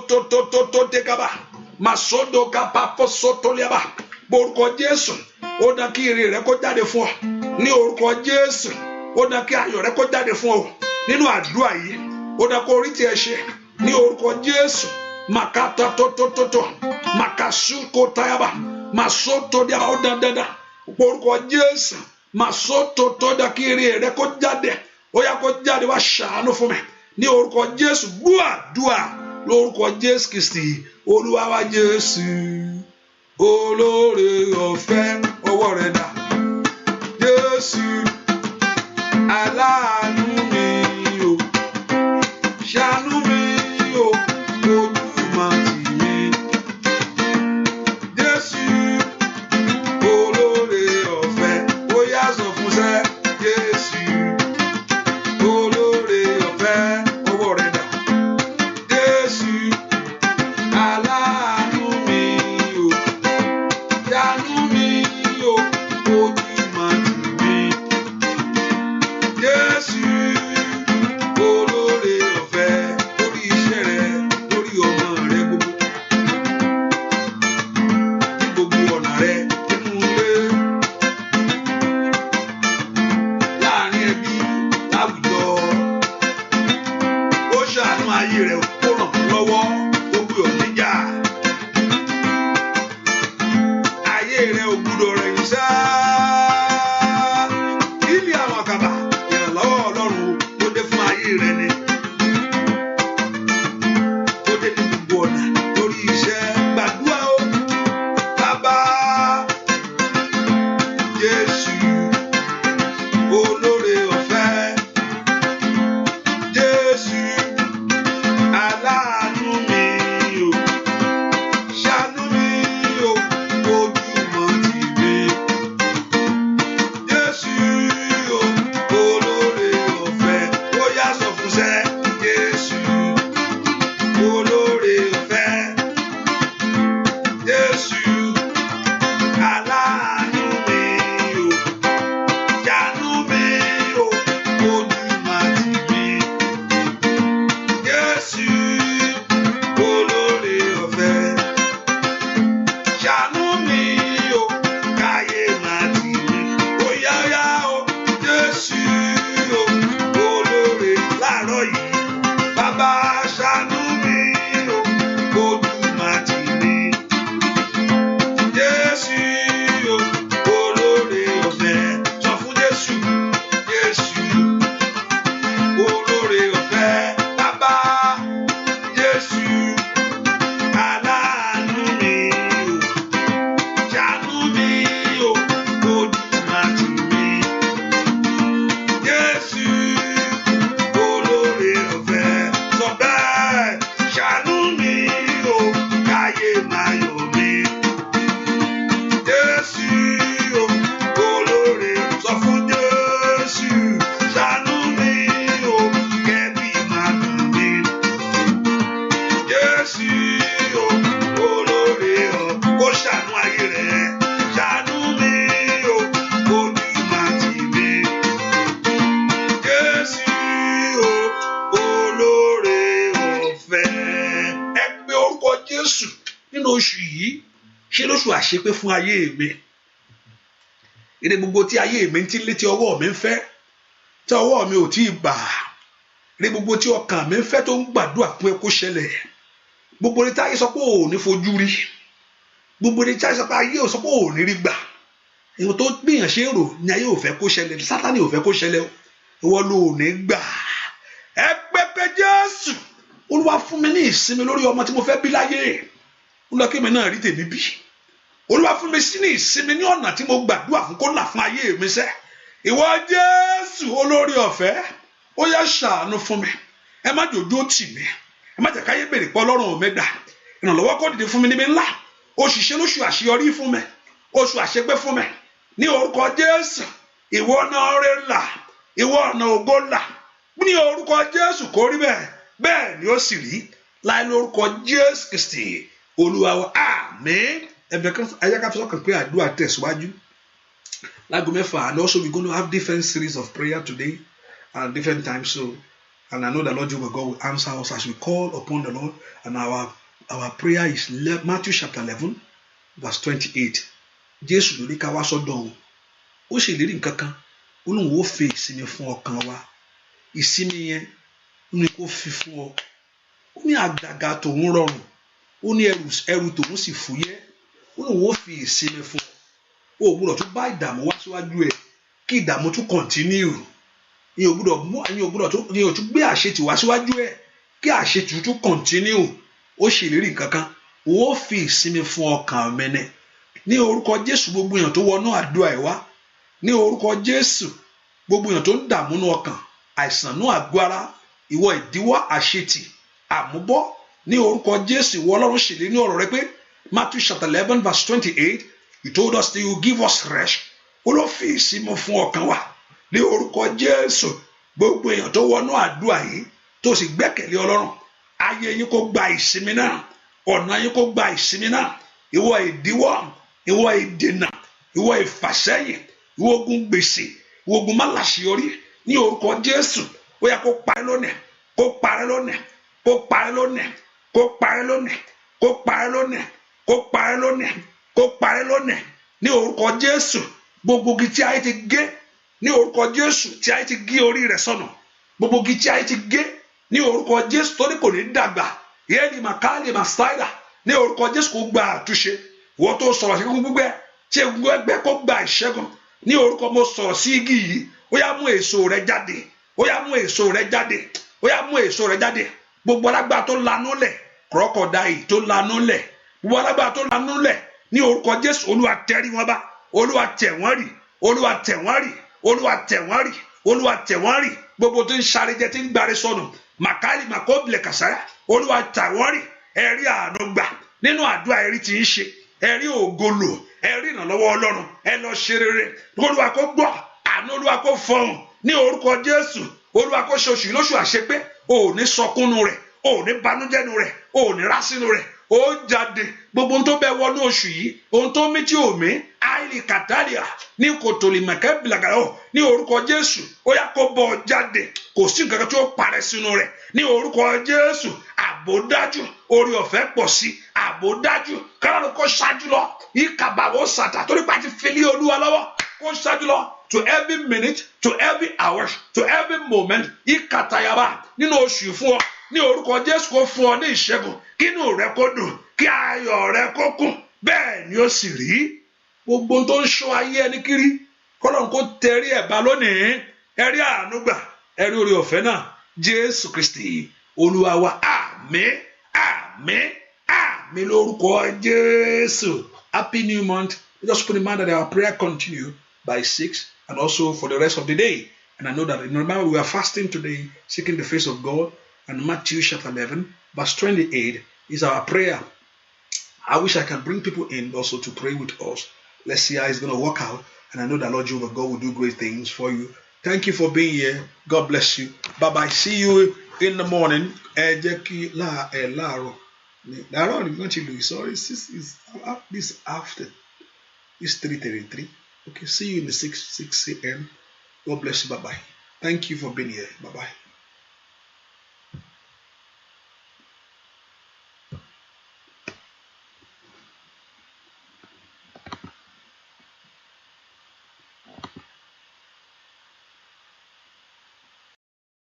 tẹ́kábà màá sódò kápá fọ́ sótólẹ́bà pé orúkọ Jésù ó dá kí ire rẹ kó jáde fún ọ ní orúkọ Jésù ó dá kí ayọ̀ rẹ kó jáde fún ọ nínú àdúrà yìí ó dá kó orí tiẹ̀ ṣe ní orúkọ Jésù màkàtà tó màkàsú kó táyàbà màsótó díàbà ó dandandan pé orúkọ Jésù màsótó tó dá kí ire rẹ kó jáde ó yá kó jáde wá ṣàánú fún mi ní orúkọ Jésù gbúà dúà lórúkọ Jésù Kristi Olúwa wa Jésù olóore ọ̀fẹ́ ọwọ́ rẹ̀ dà Jésù aláàánú mi o ṣàánú mi o ojú máa tì mí Jésù olóore ọ̀fẹ́ ó yá sọ fún sẹ́ Jésù olóore ọ̀fẹ́ ọwọ́ rẹ̀ dà Jésù aláàánú mi o ṣàánú mi o ojú máa tì mí Jésù. iṣẹ́ gbàdúrà o bàbá Jésù olóore ọ̀fẹ́ Jésù aláàánú mi o ṣàánú mi o ojúmọ́ ti gbé Jésù o olóore ọ̀fẹ́ ó yá sọ fún sẹ́ Jésù olóore ọ̀fẹ́ Jésù aláàánú mi o ṣàánú mi o ojúmọ́ ti gbé Jésù olóore ọ̀fẹ́ ṣàánú mi o káyé máa tì mí ó yá o Jésù o olóore láàárọ̀ yìí bàbá ṣàánú mi o ojú máa tì mí Jésù o olóore ọ̀fẹ́ sọ fún Jésù Jésù olóore ọ̀fẹ́ bàbá Jésù aláàánú mi o ṣàánú mi o ojú máa tì mí Jésù olóore ọ̀fẹ́ sọ bẹ́ẹ̀ ṣàánú mi o káyé máa yọ̀ mí Jésù o olóore sọ fún Jésù ṣàánú mi o kẹ́bí máa dùn mí Jésù o olóore kó ṣàánú ayé rẹ̀ ṣàánú mi o ojú máa tì mí Jésù o olóore ọ̀fẹ́ ẹ pé orúkọ Jésù nínú oṣù yìí ṣe lóṣù àṣepé fún ayé mi ire gbogbo tí ayé mi ti létí ọwọ́ mi ń fẹ́ tí ọwọ́ mi ò tí ì bà ire gbogbo tí ọkàn mi ń fẹ́ tó ń gbàdúrà pé kó ṣẹlẹ̀ gbogbo ní táyé sọ pé ò ní fojú rí gbogbo ní táyé sọ pé ayé ò sọ pé ò ní rí gbà ìwọ tó gbìyàn ṣe rò ní ayé ò fẹ́ kó ṣẹlẹ̀ Sátánì ò fẹ́ kó ṣẹlẹ̀ ìwọ ló ò ní gbà ẹ pẹpẹ Jésù Olúwa fún mi ní ìsinmi lórí ọmọ tí mo fẹ́ bí láyé Olúwa kí mi náà rí tèmi bí Olúwa fún mi sí ní ìsinmi ní ọ̀nà tí mo gbàdúrà fún kó là fún ayé mi sẹ́ ìwọ Jésù olórí ọ̀fẹ́ ó yá ṣàánú fún mi ẹ má jòjó tì mí ẹ má jẹ́ káyé bèrè pé Ọlọ́run mi dà ìrànlọ́wọ́ kó dìde fún mi níbi ńlá oṣù ṣe lóṣù àṣeyọrí fún mi oṣù àṣepé fún mi ní orúkọ Jésù ìwọ náà rẹ là ìwọ ọ̀nà ògo là ní orúkọ Jésù kó rí bẹ́ẹ̀ ni ó sì rí láì lórúkọ Jésù Kristi Olúwa wa àmín ẹ̀bẹ̀ kan ayáká fi sọ́kàn pé àdúrà tẹ̀síwájú láago mẹ́fà and also we going to have different series of prayer today at different times so and I know the Lord Jehovah God will answer us as we call upon the Lord and our prayer is Matthew chapter 11 verse 28 Jésù lórí ká wá sọ́dọ̀ òun ó ṣèlérí nǹkan kan ó lóun ó fi ìsinmi fún ọkàn wa ìsinmi yẹn ó ní kó fi fún ọ ó ní àgàgà tòun rọrùn ó ní ẹrù tòun sì fúyẹ́ ó lóun ó fi ìsinmi fún ọ ò gbúdọ̀ tún bá ìdààmú wá síwájú ẹ kí ìdààmú tún continue ní ò gbúdọ̀ tún gbé àṣetì wá síwájú ẹ kí àṣetì tún continue ó ṣèlérí nǹkan kan ó fi ìsinmi fún ọkàn mẹ́nẹ́ ní orúkọ Jésù gbogbo èèyàn tó wọnú àdúrà ẹ̀ wá ní orúkọ Jésù gbogbo èèyàn tó ń dààmú nú ọkàn àìsàn nú àgọ́ ara ìwọ ìdíwọ́ àṣetì àmúbọ́ ní orúkọ Jésù ìwọ Ọlọ́run ṣèlérí ní ọ̀rọ̀ rẹ pé Matthew chapter 11 verse 28 you told us that you will give us rest ó ló fi ìsinmi fún ọkàn wa ní orúkọ Jésù gbogbo èèyàn tó wọnú àdúrà yìí tó sì gbẹ́kẹ̀lé Ọlọ́run ayé yín kó gba ìsinmi náà ọ̀nà yín kó gba ìsinmi náà ìwọ ìdíwọ́ ìwọ ìdènà ìwọ ìfàsẹ́yìn ìwọ ogun gbèsè ìwọ ogun máláṣeyọrí ní orúkọ Jésù ó yá kó parẹ́ lónìí kó parẹ́ lónìí kó parẹ́ lónìí kó parẹ́ lónìí kó parẹ́ lónìí kó parẹ́ lónìí kó parẹ́ lónìí ní orúkọ Jésù gbogbo igi tí ayé ti gé ní orúkọ Jésù tí ayé ti gé orí rẹ̀ sọnù gbogbo igi tí ayé ti gé ní orúkọ Jésù tó ní kò ní dàgbà yéèdì màkàlì màsáìdà ní orúkọ Jésù kó gba àtúnṣe wọ́n tó sọ̀rọ̀ sí gbogbo gbẹ tí egungun ẹgbẹ́ kó gba ìṣẹ́gun ní orúkọ mo sọ̀rọ̀ sí igi yìí ó yá mú èso rẹ̀ jáde ó yá mú èso rẹ̀ jáde ó yá mú èso rẹ̀ jáde gbogbo alágbára tó lanú lẹ̀ crocodile tó lanú lẹ̀ gbogbo alágbára tó lanú lẹ̀ ní orúkọ Jésù Olúwa tẹrí wọn bá Olúwa tẹ̀ wọ́n rì Olúwa tẹ̀ wọ́n rì Olúwa tẹ̀ wọ́n rì Olúwa tẹ̀ wọ́n rì gbogbo tó ń sáré jẹ tí ń gbáre sọnù màkàlì màkóbìlẹ̀ kàsáyà Olúwa tẹ̀ wọ́n rì ẹ̀rí àánú gbà nínú àdúrà ẹ̀rí tí ń ṣe ẹ̀rí ògolo ẹ̀rí ìrànlọ́wọ́ Ọlọ́run ẹ lọ ṣe rere Olúwa kó gbọ́ àánú Olúwa kó fọhùn ní orúkọ Jésù Olúwa kó ṣe oṣù yìí lóṣù àṣepé ò ní sọkúnnú rẹ̀ ò ní banújẹ́nu rẹ̀ ò ní rásínú rẹ̀ ó jáde gbogbo ohun tó bẹ wọnú oṣù yìí ohun tó mí tí ò mí àìlì kàtàlíà ní kòtòlì mẹ̀kẹ́ bìlàgàrà ní orúkọ Jésù ó yá kó bọ́ jáde kò sí nǹkan kan tí ó parẹ́ sínú rẹ̀ ní orúkọ Jésù ààbò dájú orí ọ̀fẹ́ pọ̀ sí ààbò dájú káràlú kó ṣáájú lọ ìkàbàwọ̀ sàtà torí pàtí fìlí Olúwa lọ́wọ́ kó ṣáájú lọ to every minute to every hour to every moment ìkàtàyàbá nínú oṣù fún ọ ní orúkọ Jésù kó fún ọ ní ìṣẹ́gun kínú rẹ kó dùn kí ayọ̀ rẹ kó kún bẹ́ẹ̀ ni ó sì rí gbogbo tó ń ṣọ́ ayé ẹni kiri kọ́lọ́run kó tẹrí ẹ̀bá lónìí ẹ̀rí àánú gbà ẹ̀rí orí ọ̀fẹ́ náà Jésù Kristi Olúwa wa àmín àmín àmín lórúkọ Jésù. Happy new month. Just put in mind that our prayer continue by 6 and also for the rest of the day. And I know that, remember, we are fasting today, seeking the face of God. And Matthew chapter 11, verse 28 is our prayer. I wish I can bring people in also to pray with us. Let's see how it's going to work out. And I know that Lord Jehovah God will do great things for you. Thank you for being here. God bless you. Bye-bye. See you in the morning. Sorry, this after. It's 3:33. Okay, see you in the 6 a.m. God bless you. Bye-bye. Thank you for being here. Bye-bye.